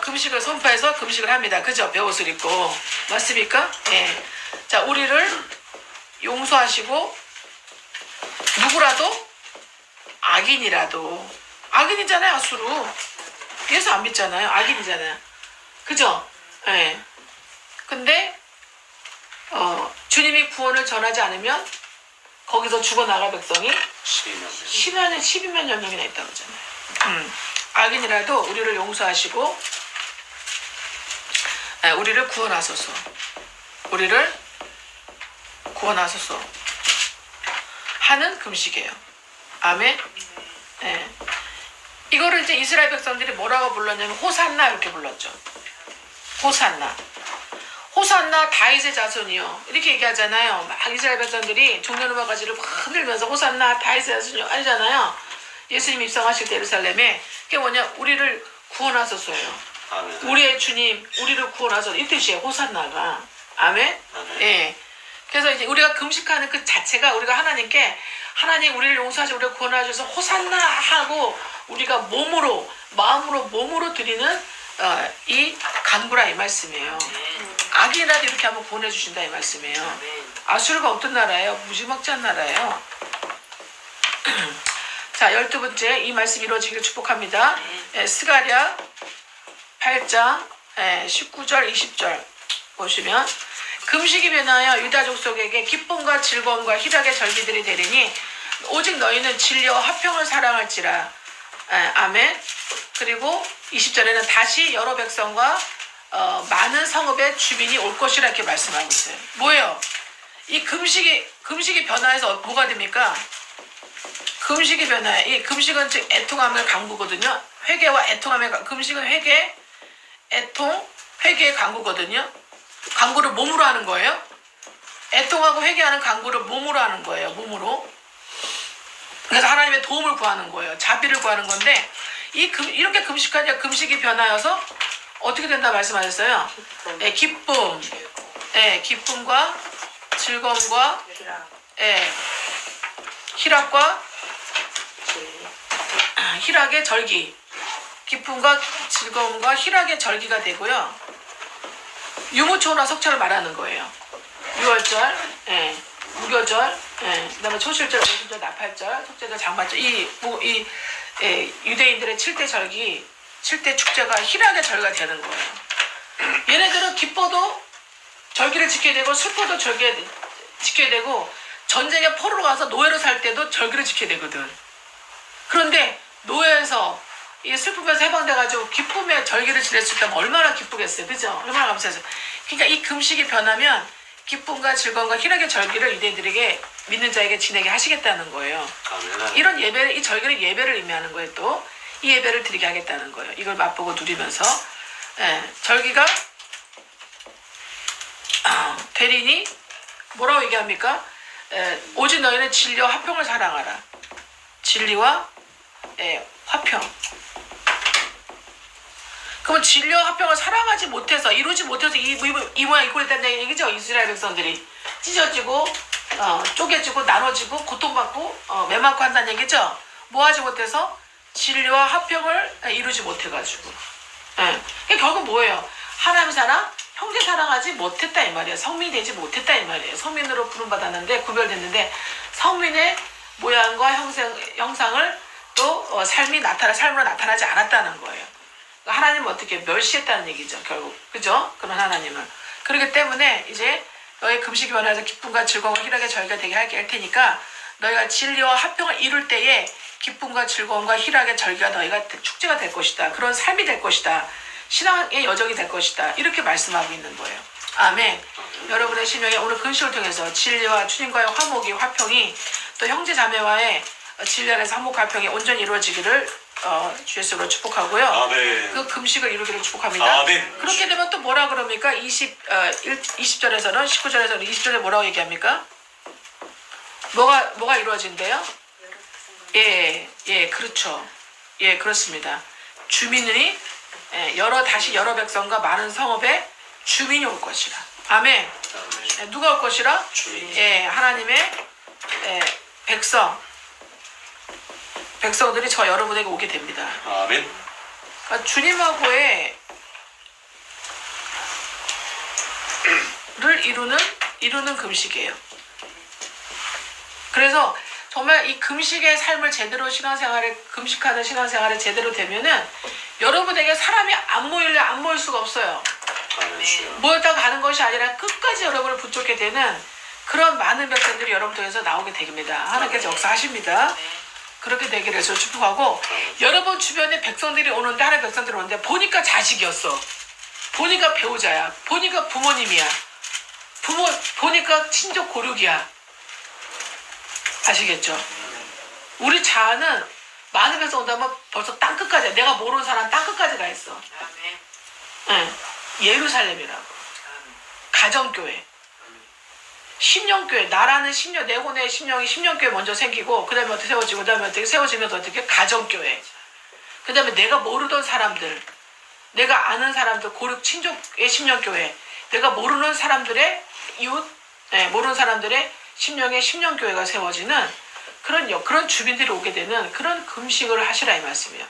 금식을 선포해서 금식을 합니다. 그죠? 베옷을 입고. 맞습니까? 예. 자, 우리를 용서하시고 누구라도 악인이잖아요. 아수르. 예수 안 믿잖아요. 악인이잖아요. 그죠? 예. 근데 주님이 구원을 전하지 않으면 거기서 죽어나갈 백성이 12만 명이나 있다고 하잖아요. 악인이라도 우리를 용서하시고 우리를 구원하소서. 우리를 구원하소서 하는 금식이에요. 아멘. 네. 이거를 이제 이스라엘 백성들이 뭐라고 불렀냐면 호산나 이렇게 불렀죠. 호산나 다윗의 자손이요. 이렇게 얘기하잖아요. 막 이스라엘 백성들이 종려누마 가지를 막 흔들면서 호산나 다윗의 자손이요. 아니잖아요. 예수님 입성하실 때 예루살렘에 그게 뭐냐? 우리를 구원하소서예요. 아멘. 우리의 주님, 우리를 구원하소서. 이 뜻이에요. 호산나가. 아멘? 예. 그래서 이제 우리가 금식하는 그 자체가 우리가 하나님께 하나님 우리를 용서하시고 우리를 구원하셔서 호산나 하고 우리가 마음으로 드리는 이 간구라 이 말씀이에요. 악인이라도 이렇게 한번 보내주신다 이 말씀이에요. 아수르가 어떤 나라예요? 무지막지한 나라예요. 자, 12번째 이 말씀 이루어지기를 축복합니다. 스가랴 8장 19절 20절 보시면 금식이 변하여 유다 족속에게 기쁨과 즐거움과 희락의 절기들이 되리니 오직 너희는 진리와 화평을 사랑할지라. 아멘. 그리고 20절에는 다시 여러 백성과 많은 성읍의 주민이 올 것이라 이렇게 말씀하고 있어요. 뭐예요? 이 금식이 변화해서 뭐가 됩니까? 금식이 변화해. 이 금식은 즉 애통함의 강구거든요. 회개와 애통함의 금식은 회개, 애통, 회개의 강구거든요. 강구를 몸으로 하는 거예요. 애통하고 회개하는 강구를 몸으로 하는 거예요. 몸으로. 그래서 하나님의 도움을 구하는 거예요. 자비를 구하는 건데 이렇게 금식하니까 금식이 변하여서 어떻게 된다 말씀하셨어요? 기쁨과 즐거움과 희락의 절기. 기쁨과 즐거움과 희락의 절기가 되고요. 유무초나 속초를 말하는 거예요. 6월절, 예, 무교절, 예, 그다음에 초실절, 오순절, 나팔절, 속죄절, 장마절 유대인들의 7대 절기, 7대 축제가 희락의 절기가 되는 거예요. 얘네들은 기뻐도 절기를 지켜야 되고 슬퍼도 지켜야 되고 전쟁에 포로로 가서 노예로 살 때도 절기를 지켜야 되거든. 그런데 노예에서 이 슬픔에서 해방돼가지고 기쁨의 절기를 지낼 수 있다면 얼마나 기쁘겠어요. 그죠? 얼마나 감사해서. 그러니까 이 금식이 변하면 기쁨과 즐거움과 희락의 절기를 유대인들에게 믿는 자에게 지내게 하시겠다는 거예요. 이런 예배를, 이 절기는 예배를 의미하는 거예요. 또 이 예배를 드리게 하겠다는 거예요. 이걸 맛보고 누리면서 절기가 대리니 뭐라고 얘기합니까? 오직 너희는 진리와 화평을 사랑하라. 진리와 화평. 그러면 진리와 화평을 사랑하지 못해서 이루지 못해서 이 모양 이 꼴이 된다는 얘기죠. 이스라엘 백성들이 찢어지고 쪼개지고 나눠지고 고통받고 매맞고 한다는 얘기죠. 뭐 하지 못해서 진리와 화평을 이루지 못해가지고 결국 뭐예요? 하나님 사랑, 형제 사랑하지 못했다 이 말이에요. 성민이 되지 못했다 이 말이에요. 성민으로 부름받았는데 구별됐는데 성민의 모양과 형상을 또 삶으로 나타나지 않았다는 거예요. 하나님은 어떻게 멸시했다는 얘기죠. 결국 그죠? 그런 하나님을. 그렇기 때문에 이제 너의 금식이 변화해서 기쁨과 즐거움과 희락의 절기가 되게 할 테니까 너희가 진리와 화평을 이룰 때에 기쁨과 즐거움과 희락의 절기가 너희가 축제가 될 것이다. 그런 삶이 될 것이다. 신앙의 여정이 될 것이다. 이렇게 말씀하고 있는 거예요. 아멘. 여러분의 심령에 오늘 금식을 통해서 진리와 주님과의 화목이 화평이 또 형제 자매와의 진리 안에서 화목 화평이 온전히 이루어지기를 주 예수로 축복하고요. 아멘. 그 금식을 이루기를 축복합니다. 아멘. 그렇게 되면 또 뭐라 그럽니까? 20절에서는 19절에서는 20절에 뭐라고 얘기합니까? 뭐가 이루어진대요? 예, 그렇죠. 예, 그렇습니다. 주민이 여러 백성과 많은 성읍에 주민이 올 것이라. 아멘. 누가 올 것이라? 주민. 예, 하나님의 백성들이 저 여러분에게 오게 됩니다. 아멘. 그러니까 주님하고의 를 이루는 금식이에요. 그래서 정말 이 금식의 삶을 제대로 금식하는 신앙생활에 제대로 되면은 여러분에게 사람이 안 모일 수가 없어요. 모였다 가는 것이 아니라 끝까지 여러분을 붙잡게 되는 그런 많은 백성들이 여러분 통해서 나오게 됩니다. 하나님께서 역사하십니다. 그렇게 되기를 해서 축복하고 여러분 주변에 백성들이 오는데 하나의 백성들이 오는데 보니까 자식이었어. 보니까 배우자야. 보니까 부모님이야. 보니까 친족 고륙이야. 아시겠죠? 우리 자아는 많은 백성 온다면 벌써 땅끝까지 내가 모르는 사람 땅끝까지 가 있어. 예루살렘이라고. 가정교회. 심령교회. 나라는 심령, 내혼의 심령이 심령교회 먼저 생기고 그 다음에 어떻게 세워지고 그 다음에 어떻게 세워지면서 어떻게 가정교회. 그 다음에 내가 모르던 사람들, 내가 아는 사람들, 고륙 친족의 심령교회. 내가 모르는 사람들의 이웃, 모르는 사람들의 심령의 심령교회가 세워지는 그런 주민들이 오게 되는 그런 금식을 하시라 이 말씀이에요.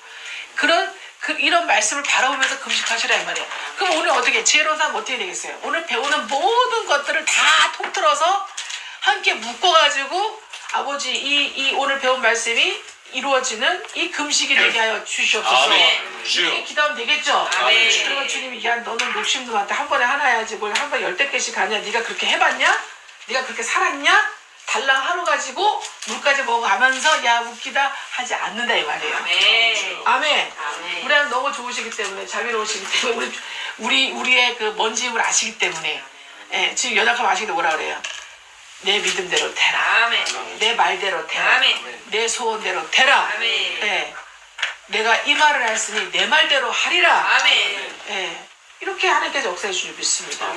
이런 말씀을 바라보면서 금식하시라 이 말이에요. 그럼 오늘 어떻게 지혜로운 사람 어떻게 되겠어요? 오늘 배우는 모든 것들을 다 통틀어서 함께 묶어가지고 아버지 이 오늘 배운 말씀이 이루어지는 이 금식이 되게 하여 주시옵소서. 이렇게 기도하면 되겠죠? 그리고 주님이 야 너는 욕심도 많다. 한 번에 하나 해야지 뭘 한 번에 10개씩 하냐. 네가 그렇게 해봤냐? 네가 그렇게 살았냐? 달랑 하루 가지고 물까지 먹어가면서 야 웃기다 하지 않는다 이 말이에요. 아멘. 우리 하나님 너무 좋으시기 때문에 자비로우시기 때문에 우리의 그 먼지임을 아시기 때문에 지금 연약하면 아시기도 뭐라 그래요? 내 믿음대로 되라. 내 말대로 되라. 내 소원대로 되라. 내가 이 말을 했으니 내 말대로 하리라. 이렇게 하나님께서 역사해 주실 줄 믿습니다.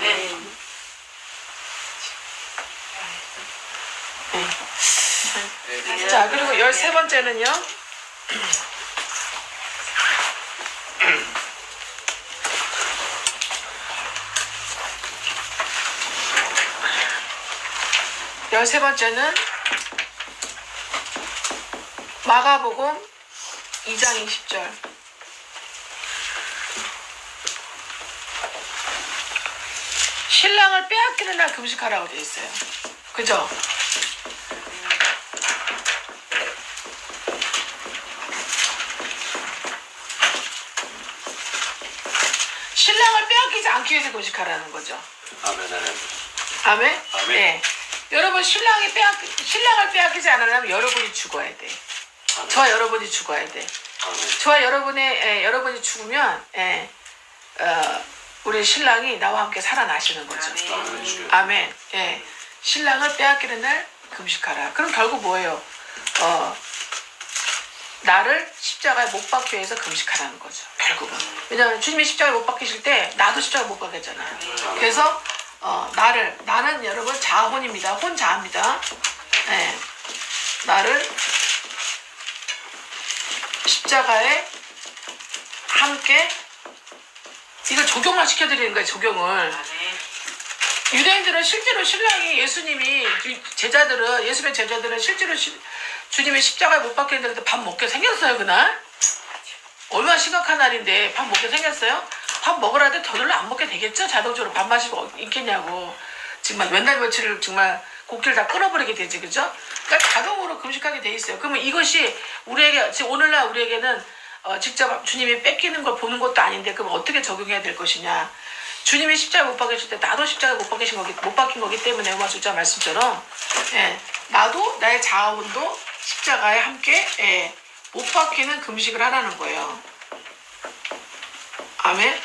자, 그리고 13번째는요. 열세 번째는 마가복음 2장 20절. 신랑을 빼앗기는 날 금식하라고 되어 있어요. 그죠? 신랑을 빼앗기지 않기 위해서 금식하라는 거죠. 아멘, 아멘. 아멘? 아멘. 네. 여러분 신랑을 빼앗기지 않으려면 여러분이 죽어야 돼. 아멘. 저와 여러분이 죽어야 돼. 아멘. 저와 여러분이 죽으면 우리 신랑이 나와 함께 살아나시는 거죠. 아멘, 주여. 아멘. 예. 신랑을 빼앗기는 날 금식하라. 그럼 결국 뭐예요? 나를 십자가에 못 박기 위해서 금식하라는 거죠. 결국은. 왜냐하면 주님이 십자가에 못 박히실 때 나도 십자가에 못 박혔잖아요. 그래서 나는 여러분 자혼입니다. 혼자입니다. 예. 나를 십자가에 함께 이걸 적용을 시켜드리는 거예요. 적용을. 유대인들은 실제로 신랑이 예수님의 제자들은 실제로 주님이 십자가에 못 박혔는데 밥 먹게 생겼어요. 그날. 얼마나 심각한 날인데 밥 먹게 생겼어요. 밥 먹으라 해도 저절로 안 먹게 되겠죠. 자동적으로 밥 마시고 있겠냐고. 정말 몇 날 며칠을 정말 곡기를 다 끊어버리게 되지. 그죠? 그러니까 자동으로 금식하게 돼 있어요. 그러면 이것이 우리에게 지금 오늘날 우리에게는 직접 주님이 뺏기는 걸 보는 것도 아닌데 그럼 어떻게 적용해야 될 것이냐. 주님이 십자가에 못 박히실 때 나도 십자가에 못 박힌 거기 때문에 로마 10장 말씀처럼 나도 나의 자아혼도 십자가에 함께 못 박히는 금식을 하라는 거예요. 아멘.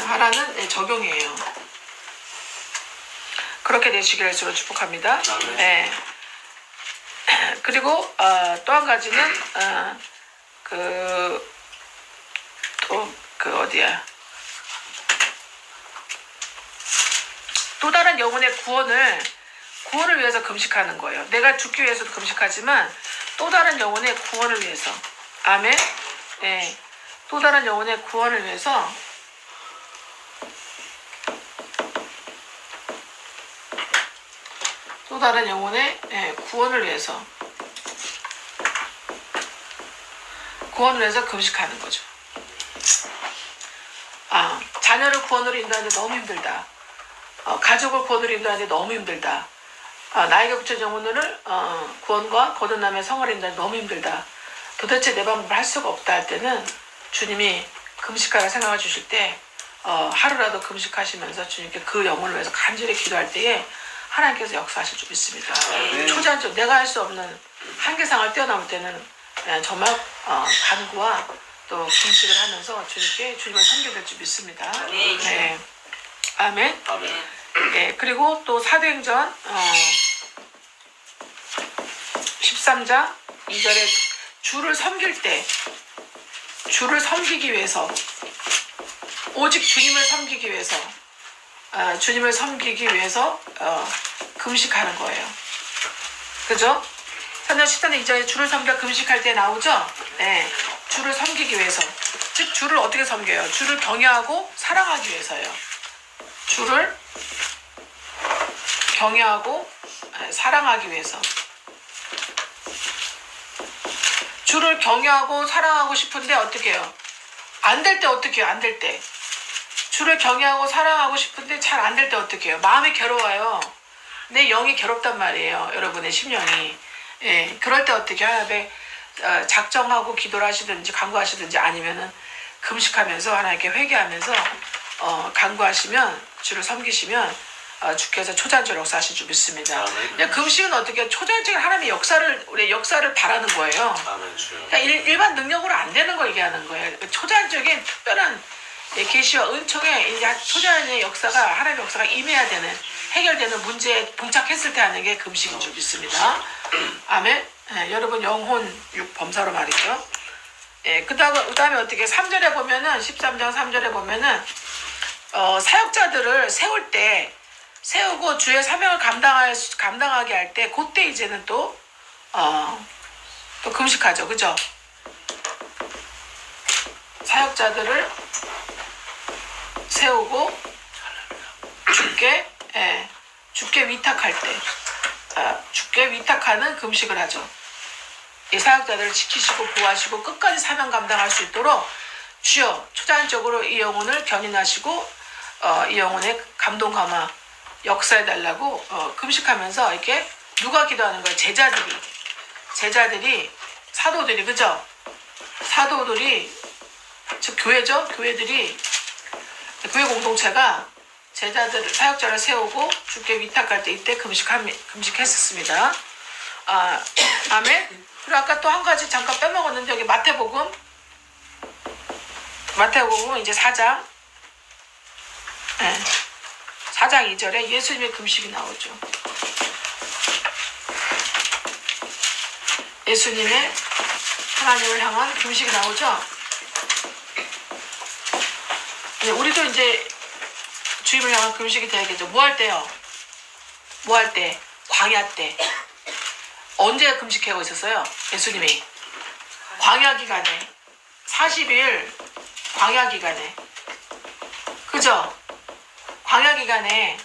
하라는 적용이에요. 그렇게 되시기를 주로 축복합니다. 그리고 또 한 가지는 또 다른 영혼의 구원을 위해서 금식하는 거예요. 내가 죽기 위해서도 금식하지만 또 다른 영혼의 구원을 위해서. 아멘. 또 다른 영혼의 구원을 위해서 또 다른 영혼의 구원을 위해서 금식하는 거죠. 자녀를 구원으로 인도하는데 너무 힘들다. 가족을 구원으로 인도하는데 너무 힘들다. 나에게 붙여진 영혼을 구원과 거듭남의 성화를 인도하는데 너무 힘들다. 도대체 내 방법을 할 수가 없다 할 때는 주님이 금식하라 생각해 주실 때 하루라도 금식하시면서 주님께 그 영혼을 위해서 간절히 기도할 때에 하나님께서 역사하실 줄 믿습니다. 초자연적 내가 할 수 없는 한계상을 뛰어넘을 때는 정말 간구와 또 금식을 하면서 주님을 섬겨될 줄 믿습니다. 아멘. 그리고 또 사도행전 13장 2절에 주를 섬기기 위해서 오직 주님을 섬기기 위해서 금식하는 거예요. 그죠? 3장 13장 2절에 주를 섬겨 금식할 때 나오죠? 주를 섬기기 위해서. 즉 주를 어떻게 섬겨요? 주를 경외하고 사랑하기 위해서요. 주를 경외하고 사랑하기 위해서. 주를 경외하고 사랑하고 싶은데 어떻게 해요? 안 될 때 어떻게 해요? 안 될 때. 주를 경외하고 사랑하고 싶은데 잘 안 될 때 어떻게 해요? 마음이 괴로워요. 내 영이 괴롭단 말이에요. 여러분의 심령이. 그럴 때 어떻게 하나님께 작정하고 기도를 하시든지 간구하시든지 아니면은 금식하면서 하나님께 회개하면서 간구하시면 주를 섬기시면 주께서 초자연적으로 역사하실 줄 믿습니다. 금식은 어떻게 초자연적인 하나님의 우리의 역사를 바라는 거예요. 그러니까 일반 능력으로 안 되는 걸 얘기하는 거예요. 초자연적인 특별한 계시와 은총에 이제 초자연의 역사가 하나님의 역사가 임해야 되는 해결되는 문제에 봉착했을 때 하는 게 금식인 줄 믿습니다. 아멘. 여러분 영혼 범사로 말이죠. 그 다음에 어떻게 3절에 보면은 13장 3절에 보면은 사역자들을 세우고 주의 사명을 감당하게 할 때 그때 이제는 또 금식하죠. 그죠? 사역자들을 세우고 주께 위탁할 때 주께 위탁하는 금식을 하죠. 이 사역자들을 지키시고 보호하시고 끝까지 사명 감당할 수 있도록 주여 초자연적으로 이 영혼을 견인하시고 이 영혼의 감동 감화 역사해달라고 금식하면서 이렇게 누가 기도하는 거예요? 제자들이 사도들이 그죠? 사도들이 즉 교회죠? 교회 공동체가 제자들 사역자를 세우고 주께 위탁할 때 이때 금식했었습니다. 아멘. 그리고 아까 또 한 가지 잠깐 빼먹었는데 여기 마태복음 이제 4장 4장 2절에 예수님의 금식이 나오죠. 예수님의 하나님을 향한 금식이 나오죠. 우리도 이제 주님을 향한 금식이 돼야겠죠. 뭐 할 때요? 뭐 할 때? 광야 때. 언제 금식하고 있었어요? 예수님이 광야 기간에 40일 광야 기간에 그죠? 광야 기간에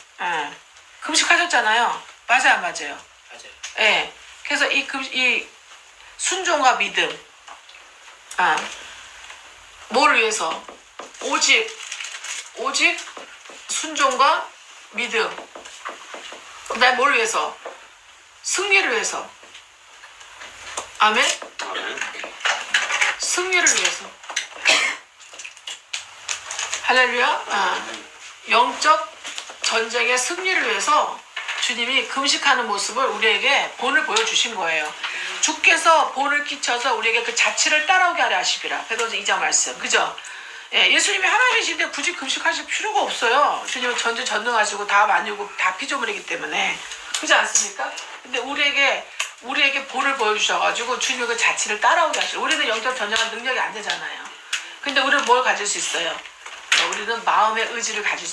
금식하셨잖아요. 맞아요, 안 맞아요? 맞아요. 예. 그래서 이 순종과 믿음, 뭐를 위해서? 오직 순종과 믿음. 그다음에 뭘 위해서? 승리를 위해서. 아멘? 승리를 위해서. 할렐루야. 영적 전쟁의 승리를 위해서 주님이 금식하는 모습을 우리에게 본을 보여주신 거예요. 주께서 본을 끼쳐서 우리에게 그 자취를 따라오게 하려 하시리라. 베드로서 2장 말씀. 그죠? 예수님이 하나님이신데 굳이 금식하실 필요가 없어요. 주님은 전능하시고 다 만유고 다 피조물이기 때문에. 그렇지 않습니까? 근데 우리에게 본을 보여주셔가지고 주님의 그 자취를 따라오게 하시고, 우리는 영적 전쟁한 능력이 안 되잖아요. 근데 우리는 뭘 가질 수 있어요? 우리는 마음과 의지를 가질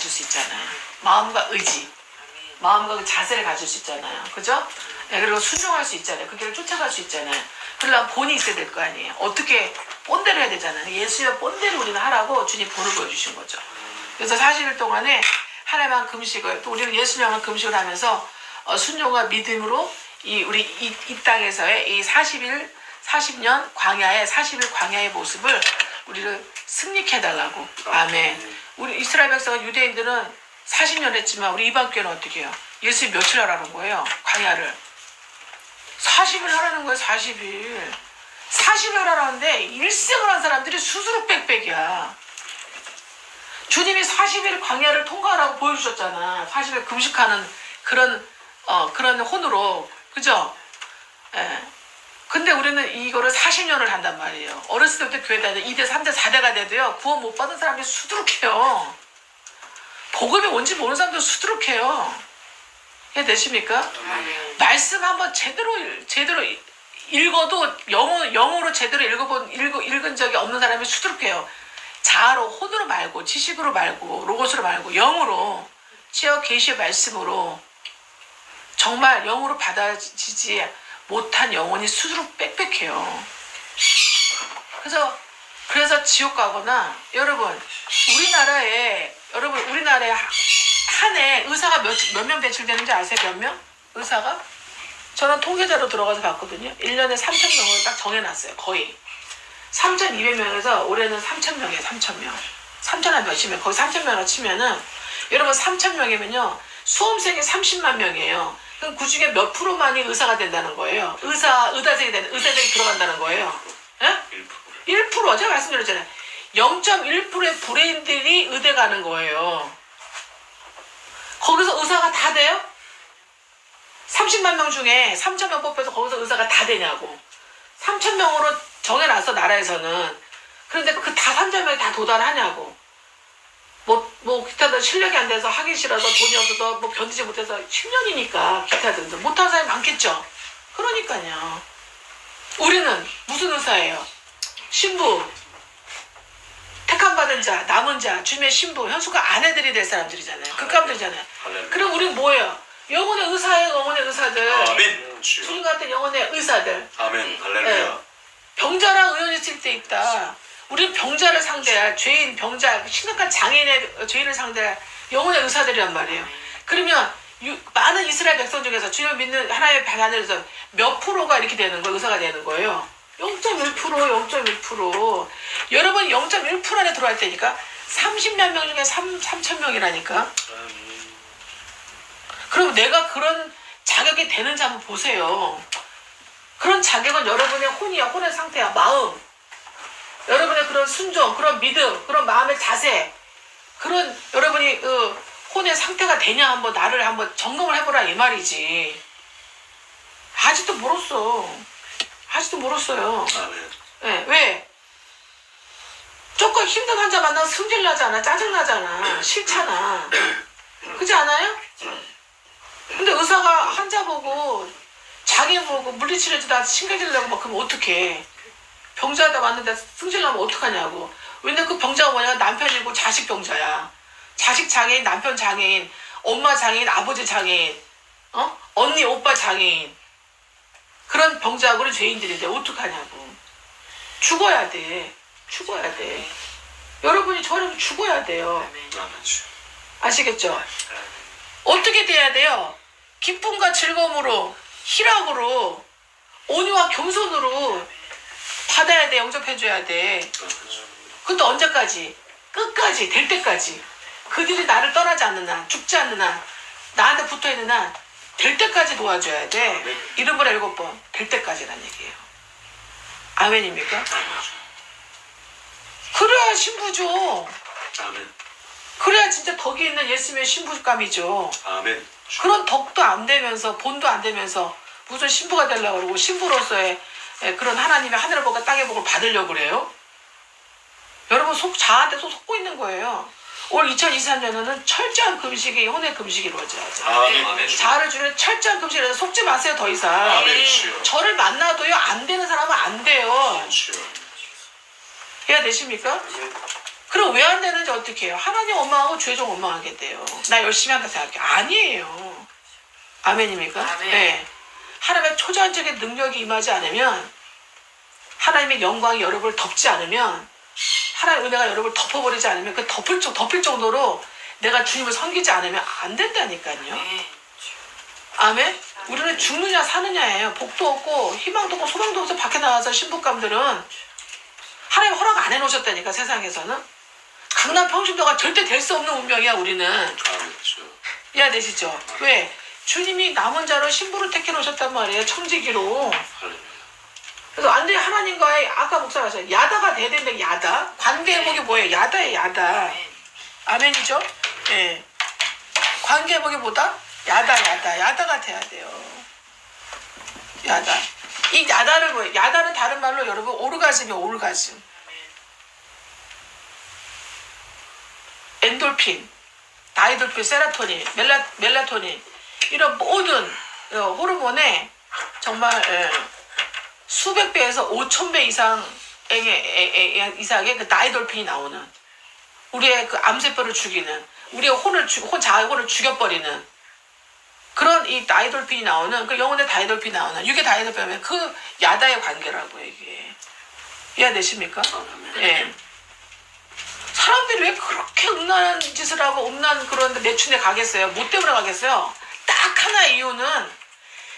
수 있잖아요. 마음과 그 자세를 가질 수 있잖아요. 그죠? 그리고 순종할 수 있잖아요. 그 길을 쫓아갈 수 있잖아요. 그러려면 본이 있어야 될 거 아니에요. 어떻게 본대로 해야 되잖아요. 예수의 본대로 우리는 하라고 주님 본을 보여주신 거죠. 그래서 40일 동안에 하나님한 금식을, 또 우리는 예수님만 금식을 하면서 순종과 믿음으로 이 땅에서의 이 40년 광야의 40일 광야의 모습을 우리를 승리케 해달라고. 아멘. 우리 이스라엘 백성은, 유대인들은 40년 했지만 우리 이방교회는 어떻게 해요? 예수님 며칠 하라는 거예요? 광야를 40일 하라는 거예요. 40일 40일 하라는데 일생을 한 사람들이 수수룩 빽빽이야. 주님이 40일 광야를 통과하라고 보여주셨잖아. 40일 금식하는 그런 혼으로. 그죠? 근데 우리는 이거를 40년을 한단 말이에요. 어렸을 때부터 교회 다녀 2대, 3대, 4대가 돼도요, 구원 못 받은 사람들이 수두룩해요. 복음이 뭔지 모르는 사람들 수두룩해요. 이해되십니까? 말씀 한번 제대로 읽어도 영어로 제대로 읽은 적이 없는 사람이 수두룩해요. 자아로, 혼으로 말고, 지식으로 말고, 로고스로 말고, 영으로, 지어 계시의 말씀으로, 정말 영으로 받아지지 못한 영혼이 수두룩 빽빽해요. 그래서 지옥 가거나, 여러분, 우리나라에 한 해 의사가 몇 명 배출되는지 아세요? 몇 명? 의사가? 저는 통계자로 들어가서 봤거든요. 1년에 3,000명을 딱 정해놨어요. 거의 3,200명에서 올해는 3,000명이에요. 3,000명. 3,000한 몇십 명. 거의 3,000명을 치면은, 여러분 3,000명이면요 수험생이 30만 명이에요. 그럼 그 중에 몇 프로만이 의사가 된다는 거예요. 의사생이 들어간다는 거예요. 1%. 제가 말씀드렸잖아요. 0.1%의 브레인들이 의대 가는 거예요. 거기서 의사가 다 돼요? 30만 명 중에 3,000명 뽑혀서 거기서 의사가 다 되냐고. 3,000명으로 정해놨어, 나라에서는. 그런데 그 다 3,000명이 다 도달하냐고. 기타들 실력이 안 돼서 하기 싫어서 돈이 없어서 견디지 못해서 10년이니까 기타 등등 못하는 사람이 많겠죠. 그러니까요. 우리는 무슨 의사예요? 신부, 택함받은 자, 남은 자, 주님의 신부, 현수가 아내들이 될 사람들이잖아요. 극감들이잖아요. 그럼 우리는 뭐예요? 영혼의 의사예요. 영혼의 의사들. 아멘. 주님 같은 영혼의 의사들. 아멘. 할렐루야. 병자랑 의원이 있을 때 있다. 우리는 병자를 상대할, 죄인, 병자, 심각한 장애인의 죄인을 상대할 영혼의 의사들이란 말이에요. 그러면 많은 이스라엘 백성 중에서 주님을 믿는 하나님의 반안에서 몇 프로가 이렇게 되는 거예요? 의사가 되는 거예요. 0.1%. 여러분 0.1% 안에 들어갈 때니까 30만 명 중에 3,000명이라니까. 그럼 내가 그런 자격이 되는지 한번 보세요. 그런 자격은 여러분의 혼이야, 혼의 상태야, 마음. 여러분의 그런 순종, 그런 믿음, 그런 마음의 자세, 그런 여러분이 혼의 상태가 되냐 한번 나를 한번 점검을 해보라 이 말이지. 아직도 멀었어. 아직도 멀었어요. 네, 왜? 조금 힘든 환자 만나면 승질 나잖아, 짜증 나잖아, 싫잖아. 그렇지 않아요? 근데 의사가 환자 보고 자기 보고 물리치료해주다 신경질 내고 막 그러면 어떡해. 병자하다 왔는데 승질 나면 어떡하냐고. 근데 그 병자가 뭐냐, 남편이고 자식 병자야. 자식 장애인, 남편 장애인, 엄마 장애인, 아버지 장애인, 언니 오빠 장애인. 그런 병자하고는 죄인들인데 어떡하냐고. 죽어야 돼. 죽어야 돼. 여러분이 저를 죽어야 돼요. 아시겠죠? 어떻게 돼야 돼요? 기쁨과 즐거움으로, 희락으로, 온유와 겸손으로 받아야 돼. 영접해줘야 돼. 그것도 언제까지? 끝까지, 될 때까지. 그들이 나를 떠나지 않는 한, 죽지 않는 한, 나한테 붙어있는 한, 될 때까지 도와줘야 돼. 7번, 7번. 될 때까지란 얘기예요. 아멘입니까? 그래야 신부죠. 아멘. 그래야 진짜 덕이 있는 예수님의 신부감이죠. 아멘. 그런 덕도 안 되면서 본도 안 되면서 무슨 신부가 되려고 그러고 신부로서의 그런 하나님의 하늘의 복과 땅의 복을 받으려고 그래요. 여러분 자한테도 속고 있는 거예요. 올 2023년에는 철저한 금식이 혼의 금식이 이루어져야 돼요. 아멘. 자아를 주는 철저한 금식이라서 속지 마세요. 더 이상. 아멘. 저를 만나도요 안 되는 사람은 안 돼요. 주여. 해야 되십니까? 그럼 왜 안 되는지 어떻게 해요? 하나님 원망하고 죄 좀 원망하겠대요. 나 열심히 한다 생각해. 아니에요. 아멘입니까? 아멘. 네. 하나님의 초자연적인 능력이 임하지 않으면, 하나님의 영광이 여러분을 덮지 않으면, 하나님의 은혜가 여러분을 덮어버리지 않으면, 그 덮일 정도로 내가 주님을 섬기지 않으면 안 된다니까요. 아멘? 우리는 죽느냐 사느냐예요. 복도 없고 희망도 없고 소망도 없어 밖에 나와서 신부감들은 하나님 허락 안 해놓으셨다니까. 세상에서는 강남 평신도가 절대 될 수 없는 운명이야. 우리는 이해되시죠? 왜? 주님이 남은 자로 신부를 택해 놓으셨단 말이에요. 청지기로. 그래서 완전히 하나님과의, 아까 목사가 하셨어요, 야다가 돼야 된다. 야다. 관계 회복이 뭐예요? 야다예요. 야다. 아멘이죠? 예. 네. 관계 회복이 뭐다? 야다가 돼야 돼요. 야다. 이 야다를 뭐예요? 야다는 다른 말로 여러분 오르가즘이에요. 오르가즘. 엔돌핀, 다이돌핀, 세라토닌, 멜라토닌, 이런 모든 호르몬에 정말 수백 배에서 5,000배 이상의 그 다이돌핀이 나오는, 우리의 그 암세포를 죽이는, 우리의 자아의 혼을 죽여버리는 그런 이 다이돌핀이 나오는, 그 영혼의 다이돌핀이 나오는, 육의 다이돌핀이면 그 야다의 관계라고요, 이게. 이해되십니까? 예. 사람들이 왜 그렇게 음란한 짓을 하고 음란 그런 매춘에 가겠어요? 뭐 때문에 가겠어요? 딱 하나의 이유는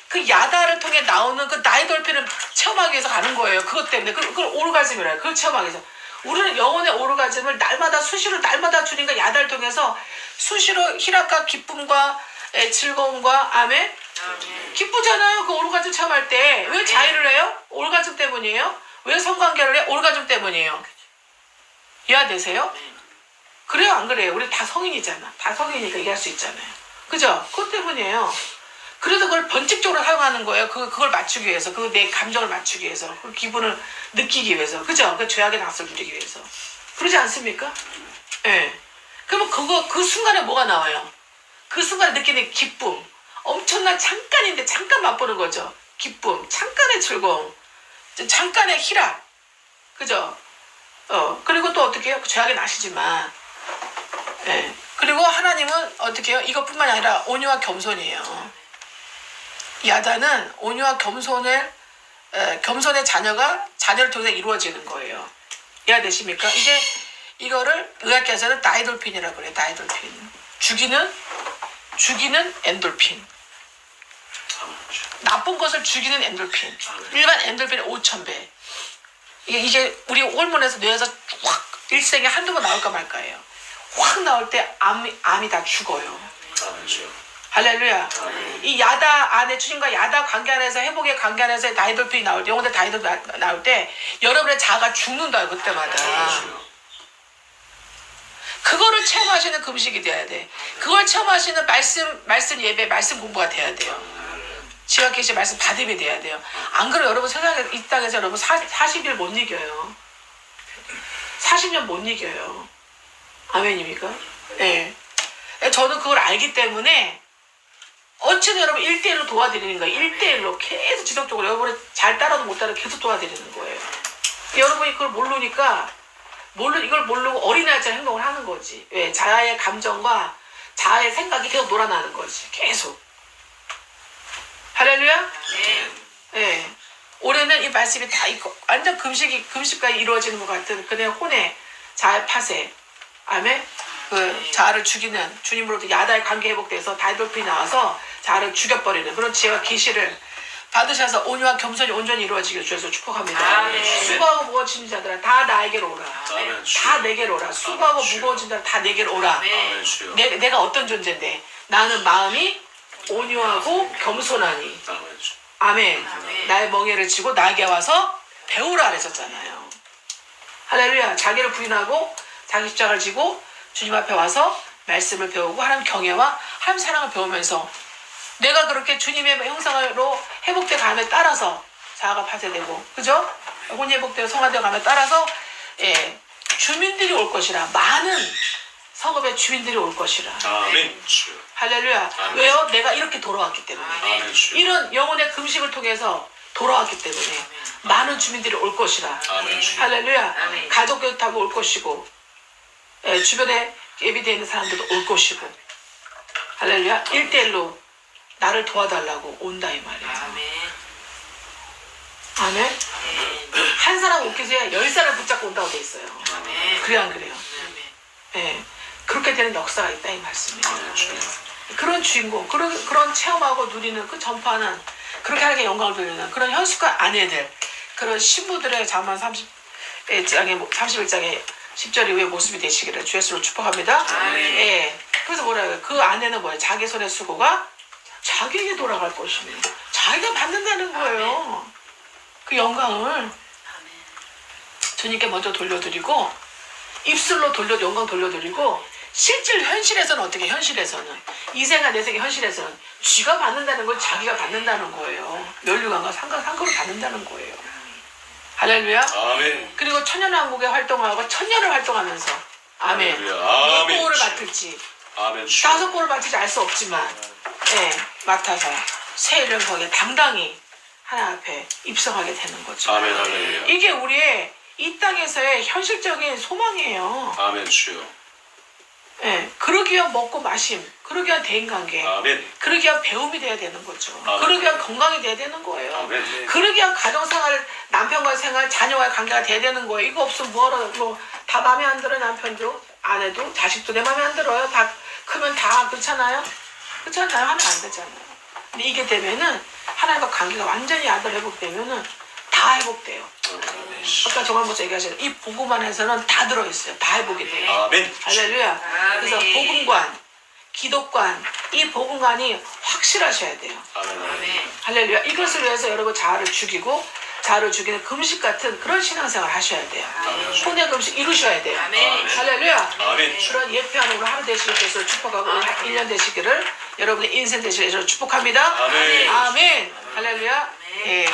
그 야다를 통해 나오는 그 다이돌핀을 체험하기 위해서 가는 거예요. 그것 때문에. 그걸 오르가즘이래요. 그걸 체험하기 위해서. 우리는 영혼의 오르가즘을 수시로 날마다 주님과 야다를 통해서 수시로 희락과 기쁨과 즐거움과 아멘? 기쁘잖아요. 그 오르가즘 체험할 때. 왜 자유를 해요? 오르가즘 때문이에요. 왜 성관계를 해? 오르가즘 때문이에요. 이해되세요? 그래요, 안 그래요? 우리 다 성인이잖아. 다 성인이니까 얘기할 수 있잖아요. 그죠? 그것 때문이에요. 그래서 그걸 번칙적으로 사용하는 거예요. 그걸 맞추기 위해서. 내 감정을 맞추기 위해서. 그 기분을 느끼기 위해서. 그죠? 그 죄악의 낯을 누리기 위해서. 그러지 않습니까? 예. 네. 그러면 그 순간에 뭐가 나와요? 그 순간에 느끼는 기쁨. 엄청난 잠깐인데 잠깐 맛보는 거죠. 기쁨. 잠깐의 즐거움. 잠깐의 희락. 그죠? 그리고 또 어떻게 해요? 죄악의 낯이지만. 예. 그리고 하나님은 어떻게 해요? 이것뿐만이 아니라 온유와 겸손이에요. 야다는 온유와 겸손의 자녀를 통해서 이루어지는 거예요. 이해되십니까? 이거를 의학계에서는 다이돌핀이라고 그래요. 다이돌핀. 죽이는 엔돌핀. 나쁜 것을 죽이는 엔돌핀. 일반 엔돌핀의 5,000배. 이게 우리 홀문에서 뇌에서 확 일생에 한두 번 나올까 말까예요. 확 나올 때 암이 다 죽어요. 아멘 주여. 할렐루야. 이 야다 안에 주님과 야다 관계 안에서 회복의 관계 안에서 다이돌핀이 나올 때, 영혼의 다이돌핀이 나올 때 여러분의 자아가 죽는다 그때마다. 그거를 체험하시는 금식이 돼야 돼. 그걸 체험하시는 말씀 예배, 말씀 공부가 돼야 돼요. 지각계시 말씀 받음이 돼야 돼요. 안 그러면 여러분 세상에 이 땅에서 여러분 40일 못 이겨요. 40년 못 이겨요. 아멘입니까? 네. 저는 그걸 알기 때문에 어쨌든 여러분 1대1로 도와드리는 거예요. 1대1로 계속 지속적으로 여러분이 잘 따라도 못 따라도 계속 도와드리는 거예요. 여러분이 그걸 모르니까 이걸 모르고 어린아이처럼 행동을 하는 거지. 왜? 자아의 감정과 자아의 생각이 계속 놀아나는 거지. 계속. 할렐루야? 네. 네. 올해는 이 말씀이 다 있고 완전 금식과 이루어지는 것 같은 그의 혼의 자아의 파쇄. 아멘. 그 자아를 죽이는 주님으로부터 야다의 관계 회복돼서 다이돌핀이 나와서 자아를 죽여버리는 그런 지혜와 계시를 받으셔서 온유와 겸손이 온전히 이루어지기를 주여서 축복합니다. 아멘. 수고하고 무거워진 자들아 다 나에게로 오라. 아멘 주여. 다 내게로 오라. 수고하고 아멘, 주여. 무거워진 자들아 다 내게로 오라. 아멘 주여. 내가 어떤 존재인데 나는 마음이 온유하고 겸손하니. 아멘 주여. 아멘. 아멘. 나의 멍에를 지고 나에게 와서 배우라 그랬었잖아요. 할렐루야. 자기를 부인하고 자기 십자가를 지고 주님 앞에 와서 말씀을 배우고 하나님 경외와 하나님 사랑을 배우면서 내가 그렇게 주님의 형상으로 회복되어 감에 따라서 자아가 파쇄되고 그죠? 혼이 회복되어 성화되어 감에 따라서 주민들이 올 것이라. 많은 성읍의 주민들이 올 것이라. 아멘 주여. 할렐루야. 아멘. 왜요? 내가 이렇게 돌아왔기 때문에. 아멘 주여. 이런 영혼의 금식을 통해서 돌아왔기 때문에 많은 주민들이 올 것이라. 아멘 주여. 할렐루야. 아멘. 가족도 타고 올 것이고 주변에 예비되어 있는 사람들도 올 것이고 할렐루야. 1대1로 나를 도와달라고 온다 이 말이야. 아멘. 아멘. 한 사람 오기 전에 10사람 붙잡고 온다고 돼 있어요. 아멘. 그래 안 그래요? 아멘. 예. 그렇게 되는 역사가 있다 이 말씀이에요. 아멘 주여. 그런 주인공, 그런 체험하고 누리는 그 전파하는 그렇게 하나님께 영광을 돌리는 그런 현숙한 아내들, 그런 신부들의 잠언 31장의 10절 이후의 모습이 되시기를 주 예수로 축복합니다. 아멘. 예. 그래서 뭐라고요? 그 아내는 뭐예요? 자기 손의 수고가 자기에게 돌아갈 것이며 자기가 받는다는 거예요. 그 영광을 아멘. 주님께 먼저 돌려드리고 입술로 영광 돌려드리고 실질 현실에서는 어떻게 현실에서는 이 생각 내 생각 현실에서는 쥐가 받는다는 건 자기가 받는다는 거예요. 면류관과 상거로 받는다는 거예요. 할렐루야. 아멘. 그리고 천년왕국에 활동하고 천년을 활동하면서 아멘. 할렐루야. 아멘. 몇 골을 맡을지 아멘 주여. 5골을 맡을지 알 수 없지만 맡아서 새 이름 거기에 당당히 하나님 앞에 입성하게 되는 거죠. 아멘 할렐루야. 이게 우리의 이 땅에서의 현실적인 소망이에요. 아멘 주여. 그러기 위한 먹고 마심, 그러기 위한 대인관계, 아멘. 그러기 위한 배움이 돼야 되는 거죠. 아멘. 그러기 위한 건강이 돼야 되는 거예요. 아멘. 그러기 위한 가정생활, 남편과의 생활, 자녀와의 관계가 돼야 되는 거예요. 이거 없으면 뭐하러, 다 마음에 안 들어요. 남편도, 아내도, 자식도 내 마음에 안 들어요. 다 크면 다 그렇잖아요. 그렇잖아요. 하면 안 되잖아요. 근데 이게 되면은 하나님과 관계가 완전히 아들 회복되면은 다 회복돼요. 아까 정한모사 얘기하셨는데 이 복음 안에서는 다 들어있어요. 다 회복이 돼요. 아멘. 할렐루야. 그래서 복음관, 기독관, 이 복음관이 확실하셔야 돼요. 아멘. 할렐루야. 이것을 위해서 여러분 자아를 죽이는 금식 같은 그런 신앙생활 하셔야 돼요. 혼의 금식 이루셔야 돼요. 아멘. 할렐루야. 아멘. 그런 예표하는 우리 하루 되시길 위해서 축복하고 오늘 1년 되시기를 여러분의 인생 되시기를 축복합니다. 아멘. 아멘. 할렐루야. 예.